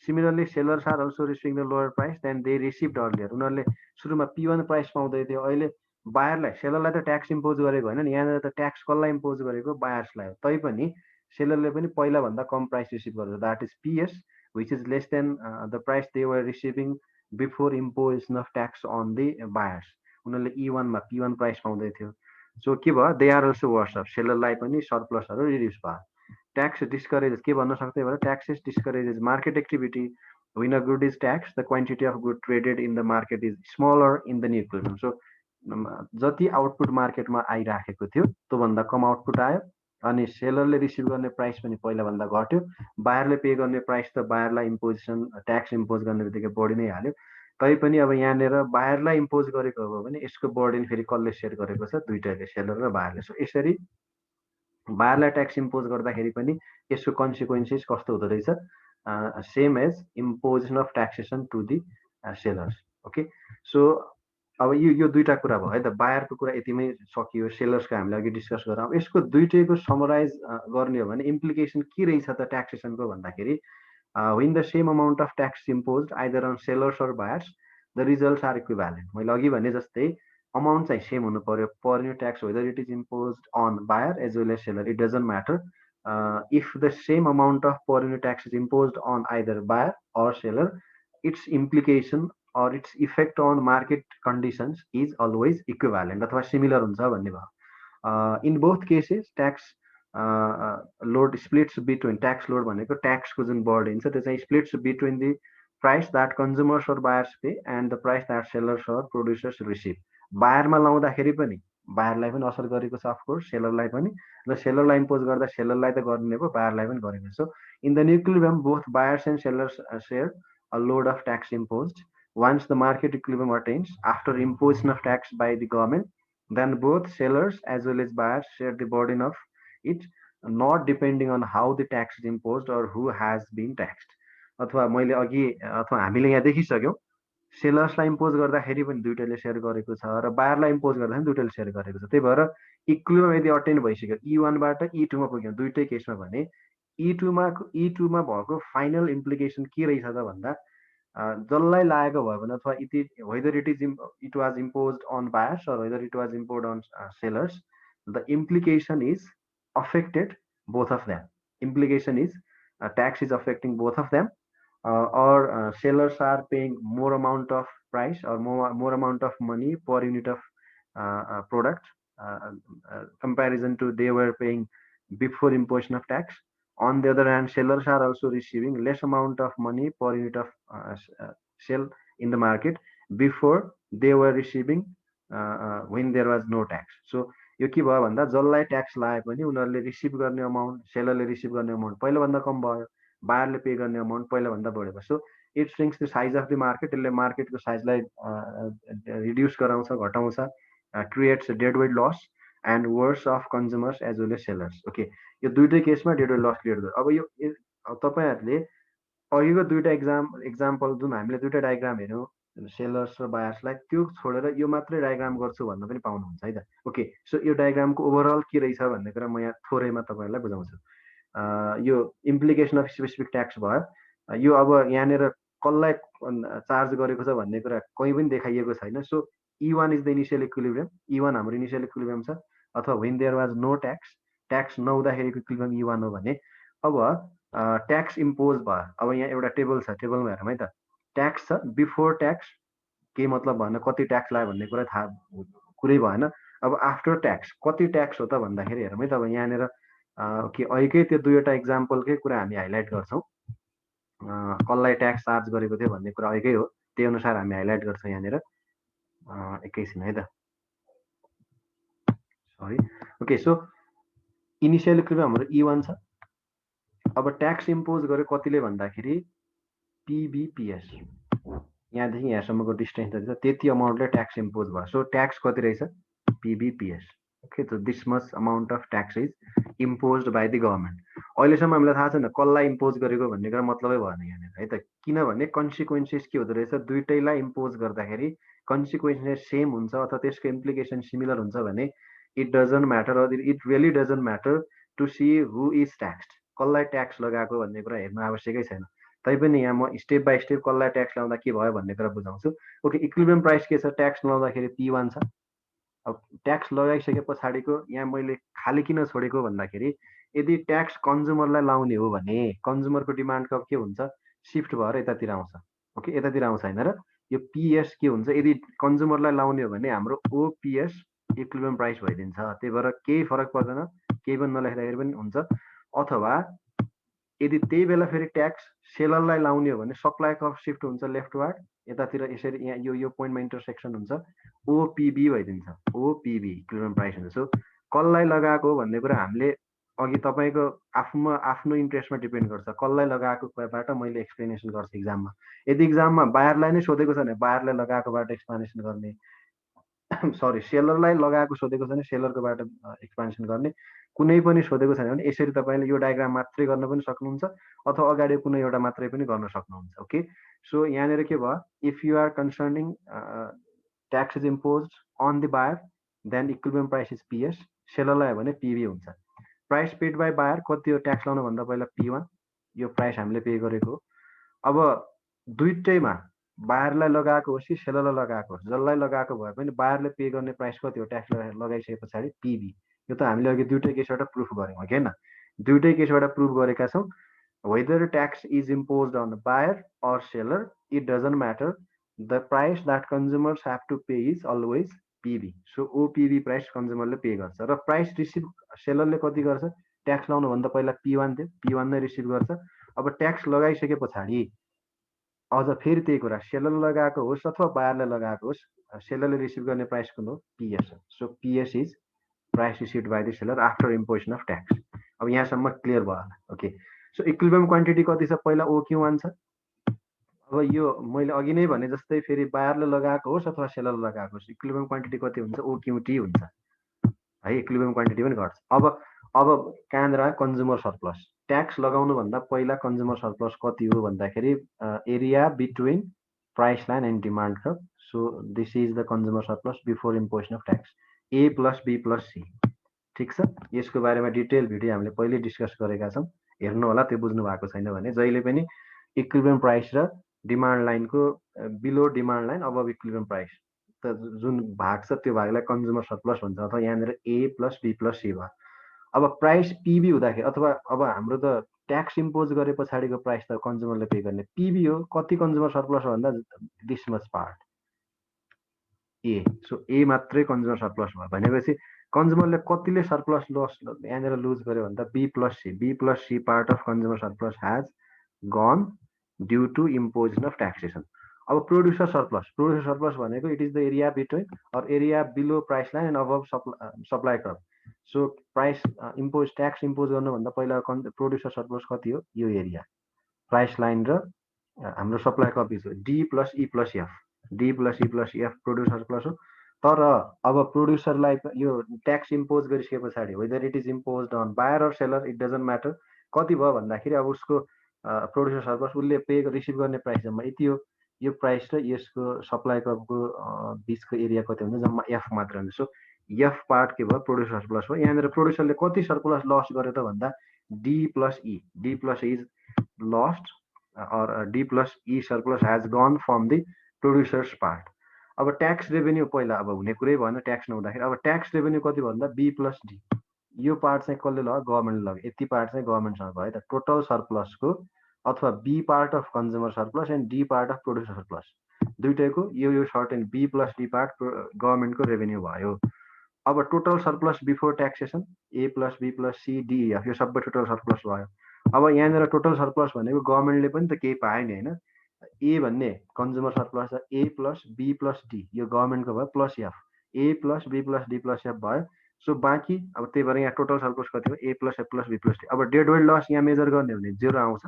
Similarly, sellers are also receiving the lower price than they received earlier. उनीहरूले सुरुमा P1 price पाउँदै थियो, अहिले बायरलाई सेलरलाई त ट्याक्स इम्पोज गरेको होइन नि, यहाँनिर त ट्याक्स कसलाई इम्पोज गरेको, बायर्सलाई हो। तैपनि सेलरले पनि पहिला भन्दा कम प्राइस रिसिभ गर्छ, that is PS, which is less than the price they were receiving before imposition of tax on the buyers. उनीहरूले E1 मा P1 प्राइस पाउँदै थियो। सो के भयो, they are also worse off, सेलरलाई पनि सरप्लसहरू रिड्युस भयो। ट्याक्स डिस्करेजेस के भन्न सक्दै भने, taxes discourages market activity, when a good is taxed, the quantity of good traded in the market is smaller in the new equilibrium. So जति output मार्केटमा आइराखेको थियो त्योभन्दा कम आउटपुट आयो, अनि सेलरले रिसिभ गर्ने प्राइस पनि पहिलाभन्दा घट्यो, बायरले पे गर्ने प्राइस त बायरलाई इम्पोजिसन ट्याक्स इम्पोज गर्ने बित्तिकै बढी नै हाल्यो। तैपनि अब यहाँनिर बायरलाई इम्पोज गरेको हो भने यसको बर्डन फेरि कसले सेयर गरेको छ, दुइटैले, सेलर र बायरले। सो यसरी बायरलाई ट्याक्स इम्पोज गर्दाखेरि पनि यसको कन्सिक्वेन्सेस कस्तो हुँदो रहेछ, same as imposition of taxation to the sellers. Okay, so अब यो दुईटा कुरा भयो है त, बायरको कुरा यतिमै सकियो, सेलर्सको हामीले अघि डिस्कस गरौँ। अब यसको दुइटैको समराइज गर्ने हो भने इम्प्लिकेसन के रहेछ त ट्याक्सेसनको भन्दाखेरि, when the same amount of tax imposed either on sellers or buyers, the results are equivalent. मैले अघि भने जस्तै अमाउन्ट चाहिँ सेम हुनु पर्यो, per new tax whether it is imposed on buyer as well as seller, it doesn't matter. if the same amount of per unit tax is imposed on either buyer or seller, its implication or its effect on market conditions is always equivalent अथवा similar हुन्छ भन्ने भयो। in both cases tax load splits between, tax load भनेको ट्याक्सको जुन burden छ त्यो चाहिँ splits between the price that consumers or buyers pay and the price that sellers or producers receive. बायरमा लाउँदाखेरि पनि बायरलाई पनि असर गरेको छ, अफकोर्स सेलरलाई पनि, र सेलरलाई इम्पोज गर्दा सेलरलाई त गर्ने भयो, बायरलाई पनि गरेको। So in the new equilibrium both buyers and sellers share a load of tax imposed. once the market equilibrium attains after imposition of tax by the government, then both sellers as well as buyers share the burden of it, not depending on how the tax is imposed or who has been taxed. अथवा मैले अघि अथवा हामीले यहाँ देखिसक्यौँ, सेलर्सलाई impose गर्दाखेरि पनि दुइटैले share गरेको छ र बायरलाई इम्पोज गर्दा पनि दुइटैले सेयर गरेको छ। त्यही भएर इक्विलिब्रियम यदि अटेन भइसक्यो, E1 बाट E2 मा पुग्यो दुइटै केसमा भने E2 मा भएको फाइनल इम्प्लिकेसन के रहेछ त भन्दा, जसलाई लागेको भयो भने अथवा whether it was imposed on buyers or whether it was imposed on sellers, the implication is affected both of them. Implication is tax is affecting both of them, or sellers are paying more amount of price or more amount of money per unit of product comparison to they were paying before imposition of tax. On the other hand, sellers are also receiving less amount of money per unit of sell in the market before they were receiving when there was no tax. So यो के भयो भन्दा, जसलाई tax लाए पनि उनीहरूले receive गर्ने amount, सेलरले रिसिभ गर्ने अमाउन्ट पहिलाभन्दा कम भयो, बायरले पे गर्ने अमाउन्ट पहिलाभन्दा बढेको। So it shrinks the size of the market, यसले मार्केटको साइजलाई रिड्युस गराउँछ, घटाउँछ, creates dead weight loss and worse off consumers as well as sellers. Okay, यो दुइटै केसमा डेड वेट लस क्रिएट गर्छ। अब यो तपाईँहरूले अघिको दुइटा एक्जाम्पल जुन हामीले दुइटा डायग्राम हेऱ्यौँ सेलर्स र बायर्सलाई, त्यो छोडेर यो मात्रै डायग्राम गर्छु भन्न पनि पाउनुहुन्छ है त। ओके, सो यो डायग्रामको ओभरअल के रहेछ भन्ने कुरा म यहाँ थोरैमा तपाईँहरूलाई बुझाउँछु। यो इम्प्लिकेसन अफ स्पेसिफिक ट्याक्स भयो, यो अब यहाँनिर कसलाई चार्ज गरेको छ भन्ने कुरा कहीँ पनि देखाइएको छैन। So E1 is the initial equilibrium, E1 हाम्रो इनिसियल इक्विलिब्रियम छ, अथवा when there was no tax, tax नहुँदाखेरिको इक्विलिब्रियम E1 हो भने, अब ट्याक्स इम्पोज भयो। अब यहाँ एउटा टेबल छ, टेबलमा हेरौँ है त। ट्याक्स छ, बिफोर ट्याक्स के मतलब भएन, कति ट्याक्स लाग्यो भन्ने कुरा थाहा कुरै भएन। अब आफ्टर ट्याक्स कति ट्याक्स हो त भन्दाखेरि हेरौँ है त। अब यहाँनिर के अहिलेकै त्यो दुईवटा इक्जाम्पलकै कुरा हामी हाइलाइट गर्छौँ, कसलाई ट्याक्स चार्ज गरेको थियो भन्ने कुरा अहिलेकै हो, त्यही अनुसार हामी हाइलाइट गर्छौँ यहाँनिर। एकैछिन है त, sorry. Okay, so initial equilibrium हाम्रो E1 छ। अब ट्याक्स इम्पोज गर्यो कतिले भन्दाखेरि PBPS, यहाँदेखि यहाँसम्मको डिस्टेन्स जति छ त्यति अमाउन्टले ट्याक्स इम्पोज भयो। सो ट्याक्स कति रहेछ PBPS। Okay, so this much amount of tax is imposed by the government. अहिलेसम्म हामीलाई थाहा छैन कसलाई इम्पोज गरेको भन्ने कुरा मतलबै भएन यहाँनिर है त, किनभने कन्सिक्वेन्सेस के हुँदो रहेछ, दुइटैलाई इम्पोज गर्दाखेरि कन्सिक्वेन्सेस सेम हुन्छ अथवा त्यसको इम्प्लिकेसन सिमिलर हुन्छ भने it doesn't matter, it really doesn't matter to see who is taxed, कसलाई ट्याक्स लगाएको भन्ने कुरा हेर्नु आवश्यकै छैन। तैपनि यहाँ म स्टेप बाई स्टेप कसलाई ट्याक्स लाउँदा के भयो भन्ने कुरा बुझाउँछु। ओके, इक्विलिब्रियम प्राइस के छ, ट्याक्स लाउँदाखेरि P1 छ। अब ट्याक्स लगाइसके पछाडिको यहाँ मैले खाली किन छोडेको भन्दाखेरि यदि ट्याक्स कन्ज्युमरलाई लाउने हो भने कन्ज्युमरको डिमान्ड कब के हुन्छ, सिफ्ट भएर यतातिर आउँछ। ओके, यतातिर आउँछ होइन र, यो पिएस के हुन्छ, यदि कन्ज्युमरलाई लाउने हो भने हाम्रो ओपिएस इक्विलिब्रियम प्राइस भइदिन्छ। त्यही भएर केही फरक पर्दैन, केही पनि नलेख्दाखेरि पनि हुन्छ। अथवा यदि त्यही बेला फेरि ट्याक्स सेलरलाई लाउने हो भने सप्लाई कर्भ सिफ्ट हुन्छ लेफ्टवार्ड, यतातिर यसरी यहाँ यो पोइन्टमा इन्टरसेक्सन हुन्छ, ओपिबी भइदिन्छ, ओपिबी इक्विलिब्रियम प्राइस हुन्छ। सो कसलाई लगाएको भन्ने कुरा हामीले अघि तपाईँको आफ्नो इन्ट्रेस्टमा डिपेन्ड गर्छ, कसलाई लगाएको कुराबाट मैले एक्सप्लेनेसन गर्छु इक्जाममा। यदि इक्जाममा बायरलाई नै सोधेको छ भने बायरलाई लगाएकोबाट एक्सप्लेनेसन गर्ने, सरी सेलरलाई लगाएको सोधेको छ भने सेलरकोबाट एक्सप्लेनेसन गर्ने, कुनै पनि सोधेको छैन भने यसरी तपाईँले यो डायग्राम मात्रै गर्न पनि सक्नुहुन्छ अथवा अगाडि कुनै एउटा मात्रै पनि गर्न सक्नुहुन्छ। ओके, सो यहाँनिर के भयो, if you are concerning tax is impose on the buyer then equilibrium price is PS, सेलरलाई हो भने पिबी हुन्छ। प्राइस पेड बाई बायर कति हो ट्याक्स लाउनुभन्दा पहिला P1, यो प्राइस हामीले पे गरेको। अब दुइटैमा बायरलाई लगाएको होस् कि सेलरलाई लगाएको होस्, जसलाई लगाएको भए पनि बायरले पे गर्ने प्राइस कति हो ट्याक्स लगाइसके पछाडि पिबी। यो त हामीले अघि दुइटै केसबाट प्रुफ गऱ्यौँ हो कि होइन, दुइटै केसबाट प्रुफ गरेका छौँ। Whether tax is imposed on buyer or seller it doesn't matter, the price that consumers have to pay is always PB. So OPB price कन्ज्युमरले पे गर्छ र प्राइस रिसिभ सेलरले कति गर्छ, ट्याक्स लाउनुभन्दा पहिला P1 थियो, P1 नै रिसिभ गर्छ। अब ट्याक्स लगाइसके पछाडि अझ फेरि त्यही कुरा, सेलरले लगाएको होस् अथवा बायरले लगाएको होस्, सेलरले रिसिभ गर्ने प्राइस कुन हो, PS. So PS is price received by the seller after imposition of tax. अब यहाँसम्म क्लियर भयो होला। ओके, सो इक्विलिब्रियम क्वान्टिटी कति छ, पहिला OQ1 छ। अब यो मैले अघि नै भने जस्तै फेरि बायरले लगाएको होस् अथवा सेलरले लगाएको होस्, इक्विलिब्रियम क्वान्टिटी कति हुन्छ, OQT हुन्छ है, इक्विलिब्रियम क्वान्टिटी पनि घट्छ। अब कहाँनिर आयो, कन्ज्युमर सरप्लस। ट्याक्स लगाउनुभन्दा पहिला कन्ज्युमर सरप्लस कति हो भन्दाखेरि area between price line and demand curve. So this is the consumer surplus before imposition of tax, A plus B plus C। ठिक छ, यसको बारेमा डिटेल भिडियो हामीले पहिले डिस्कस गरेका छौँ, हेर्नु होला त्यो बुझ्नु भएको छैन भने। जहिले पनि इक्विलिब्रियम प्राइस र डिमान्ड लाइनको below demand line अबभ equilibrium price त जुन भाग छ त्यो भागलाई कन्ज्युमर सरप्लस भन्छ, अथवा यहाँनिर A plus B plus C भयो। अब प्राइस पिबी हुँदाखेरि अथवा अब हाम्रो त ट्याक्स इम्पोज गरे पछाडिको प्राइस त कन्ज्युमरले पे गर्ने पिबी हो, कति कन्ज्युमर सरप्लस हो भन्दा this much part A. So A मात्रै कन्ज्युमर सरप्लस भयो भनेपछि कन्ज्युमरले कतिले सरप्लस लस यहाँनिर लुज गर्यो भन्दा B plus C part of consumer surplus has gone due to imposition of taxation. अब प्रोड्युसर सरप्लस भनेको it is the area between or area below price line and above supply curve. So price impose tax impose गर्नुभन्दा पहिला producer surplus कति हो, यो area price line र हाम्रो supply curve हो D plus E plus F, D plus E plus F producer surplus हो। तर अब प्रोड्युसरलाई यो ट्याक्स इम्पोज गरिसके पछाडि whether it is impose on buyer or seller it doesn't matter, कति भयो भन्दाखेरि अब उसको प्रोड्युसर सरप्लस उसले पे रिसिभ गर्ने प्राइस जम्मा यति हो, यो प्राइस र यसको सप्लाई कर्भको बिचको एरिया कति हुन्छ, जम्मा F मात्र हुन्छ। सो F पार्ट के भयो, प्रोड्युसर सरप्लस हो। यहाँनिर प्रोड्युसरले कति सरप्लस लस गर्यो त भन्दा D plus E is lost or D plus E surplus has gone from the producer's part। अब ट्याक्स रेभेन्यू पहिला अब हुने कुरै भएन ट्याक्स नहुँदाखेरि, अब ट्याक्स रेभेन्यू कति भन्दा B प्लस D, यो पार्ट चाहिँ कसले लग्यो, गभर्मेन्टले लग्यो, यति पार्ट चाहिँ गभर्मेन्टसँग भयो त। टोटल सरप्लसको अथवा B part of consumer surplus and D part of producer surplus, दुइटैको यो certain B plus D part गभर्मेन्टको रेभेन्यू भयो। अब total surplus before taxation A plus B plus C D F, यो सबै टोटल सरप्लस भयो। अब यहाँनिर टोटल सरप्लस भनेको गभर्मेन्टले पनि त केही पायो नि होइन, ए भन्ने कन्ज्युमर सरप्लस छ A plus B plus D, यो गभर्मेन्टको भयो, plus F A plus B plus D plus F भयो। सो बाँकी अब त्यही भएर यहाँ टोटल सरप्लस कति हो, A plus F plus B plus T. अब डेड वेट लस यहाँ मेजर गर्ने हो भने 0 आउँछ।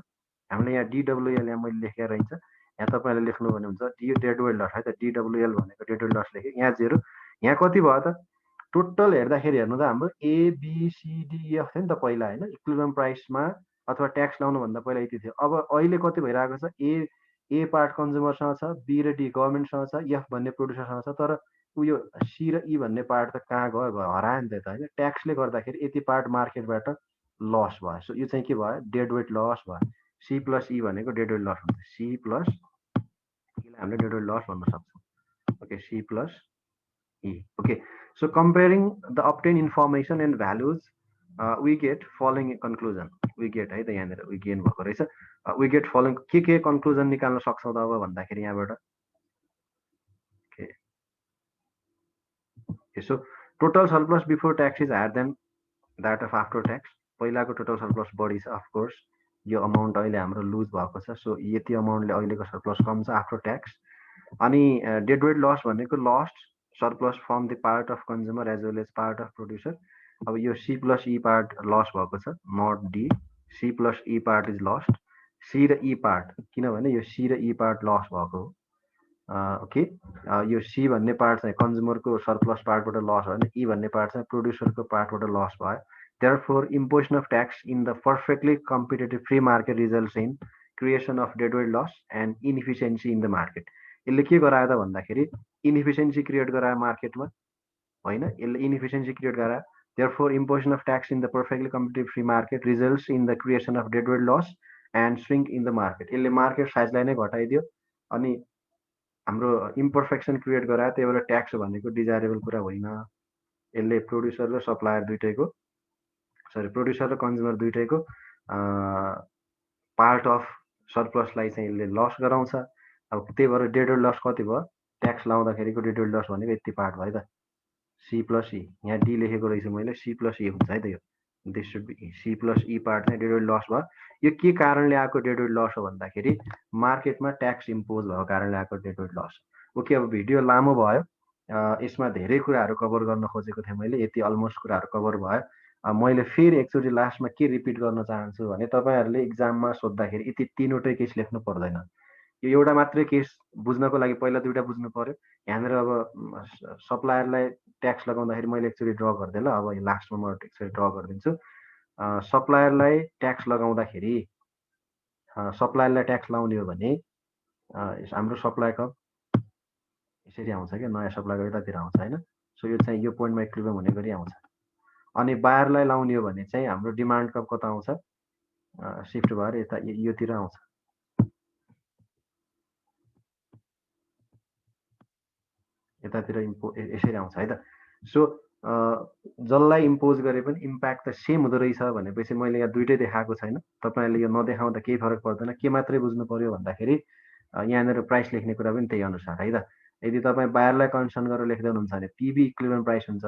हामीले यहाँ डिडब्ल्युएल यहाँ मैले लेखेर रहन्छ, यहाँ तपाईँले लेख्नु भने हुन्छ डी डेड वेट लस है त, डिडब्ल्युएल भनेको डेड वेट लस लेखेँ, यहाँ 0। यहाँ कति भयो त, टोटल हेर्दाखेरि हेर्नु त हाम्रो एबिसिडिएफ थियो नि त पहिला होइन, इक्विलिब्रियम प्राइसमा अथवा ट्याक्स लाउनुभन्दा पहिला यति थियो। अब अहिले कति भइरहेको छ, ए पार्ट कन्ज्युमरसँग छ, बी र डी गभर्मेन्टसँग छ, एफ भन्ने प्रोड्युसरसँग छ, तर उयो सी र ई भन्ने पार्ट त कहाँ गयो, हरायो नि त होइन। ट्याक्सले गर्दाखेरि यति पार्ट मार्केटबाट लस भयो। सो यो चाहिँ के भयो, डेड वेट लस भयो। सी प्लस ई भनेको डेड वेट लस हुन्छ, सी प्लस ईलाई हामीले डेड वेट लस भन्न सक्छौँ। Okay, C plus E. Okay, so comparing the obtained information and values, we get following conclusion. We get है त यहाँनिर we gain भएको रहेछ। we get following के conclusion निकाल्न सक्छौँ त अब भन्दाखेरि यहाँबाट। okay, so total surplus before tax is higher than that of after tax. पहिलाको total surplus बढी छ, of course यो अमाउन्ट अहिले हाम्रो लुज भएको छ। सो यति अमाउन्टले अहिलेको सरप्लस कम छ आफ्टर ट्याक्स। अनि डेड वेट लस भनेको lost surplus from the part of consumer as well as part of producer. अब यो C plus E part loss भएको छ, not D. C plus E part is lost. C र E part, किनभने यो C र E part loss भएको हो। ओके, यो C भन्ने पार्ट चाहिँ कन्ज्युमरको सरप्लस पार्टबाट लस भयो भने, E भन्ने पार्ट चाहिँ प्रोड्युसरको पार्टबाट लस भयो। Therefore, imposition of tax in the perfectly competitive free market results in creation of deadweight loss and inefficiency in the market. यसले के गरायो त भन्दाखेरि इनएफिसिएन्सी क्रिएट गरायो मार्केटमा होइन, यसले इनएफिसिएन्सी क्रिएट गरायो। Therefore, imposition of tax in the perfectly competitive free market results in the creation of deadweight loss and shrink in the market. यसले मार्केट साइजलाई नै घटाइदियो अनि हाम्रो इम्परफेक्सन क्रिएट गरायो। त्यही भएर ट्याक्स भनेको डिजायरेबल कुरा होइन। यसले प्रोड्युसर र सप्लायर दुइटैको, सरी प्रोड्युसर र कन्ज्युमर दुइटैको पार्ट अफ सरप्लसलाई चाहिँ यसले लस गराउँछ। अब त्यही भएर डेड वेट लस कति भयो, ट्याक्स लाउँदाखेरिको डेड वेट लस भनेको यति पार्ट भयो त, सी प्लस ई। यहाँ डी लेखेको रहेछ मैले, सी प्लस ई हुन्छ है त यो, this should be C plus E part चाहिँ डेड वेट लस भयो। यो के कारणले आएको डेड वेट लस हो भन्दाखेरि मार्केटमा ट्याक्स इम्पोज भएको कारणले आएको डेड वेट लस। ओके, अब भिडियो लामो भयो, यसमा धेरै कुराहरू कभर गर्न खोजेको थिएँ मैले, यति अलमोस्ट कुराहरू कभर भयो। मैले फेरि एकचोटि लास्टमा के रिपिट गर्न चाहन्छु भने तपाईँहरूले इक्जाममा सोद्धाखेरि यति 3वटै केस लेख्नु पर्दैन। यो एउटा मात्रै केस बुझ्नको लागि पहिला 2टा बुझ्नु पर्यो। यहाँनिर अब सप्लायरलाई ट्याक्स लगाउँदाखेरि मैले एकचोटि ड्र गरिदिएँ ल, अब लास्टमा म एकचोटि ड्र गरिदिन्छु। सप्लायरलाई ट्याक्स लगाउँदाखेरि सप्लायरलाई ट्याक्स लाउने हो भने हाम्रो सप्लाई कप यसरी आउँछ क्या, नयाँ सप्लाई कप यतातिर आउँछ होइन। सो यो चाहिँ यो पोइन्टमा इक्विलिब्रियम हुने गरी आउँछ। अनि बायरलाई लाउने हो भने चाहिँ हाम्रो डिमान्ड कप कता आउँछ, सिफ्ट भएर यता योतिर आउँछ। यतातिर यसरी आउँछ है त। सो जसलाई इम्पोज गरे पनि इम्प्याक्ट त सेम हुँदो रहेछ भनेपछि मैले यहाँ दुइटै देखाएको छैन। तपाईँहरूले यो नदेखाउँदा केही फरक पर्दैन। के मात्रै बुझ्नु पर्यो भन्दाखेरि यहाँनिर प्राइस लेख्ने कुरा पनि त्यही अनुसार है त। यदि तपाईँ बायरलाई कन्सर्न गरेर लेख्दै हुनुहुन्छ भने पिबी इक्विलिब्रियम प्राइस हुन्छ,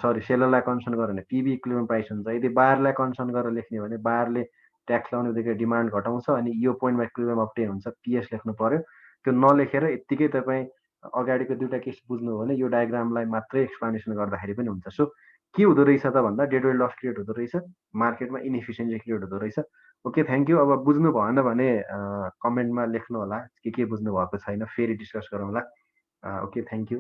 सरी सेलरलाई कन्सर्न गर्यो भने पिबी इक्विलिब्रियम प्राइस हुन्छ। यदि बायरलाई कन्सर्न गरेर लेख्ने भने बायरले ट्याक्स लाउने बित्तिकै डिमान्ड घटाउँछ अनि यो पोइन्टमा इक्विलिब्रियम अब्टेन हुन्छ, पिएस लेख्नु पर्यो। त्यो नलेखेर यत्तिकै तपाईँ अगाडिको 2टा केस बुझ्नु हो भने यो डायग्रामलाई मात्रै एक्सप्लानेसन गर्दाखेरि पनि हुन्छ। सो के हुँदो रहेछ त भन्दा डेड वेट लस क्रिएट हुँदो रहेछ, मार्केटमा इनएफिसिएन्सी क्रिएट हुँदो रहेछ। Okay, thank you. अब बुझ्नु भएन भने कमेन्टमा लेख्नु होला के बुझ्नु भएको छैन, फेरि डिस्कस गरौँला। Okay, thank you.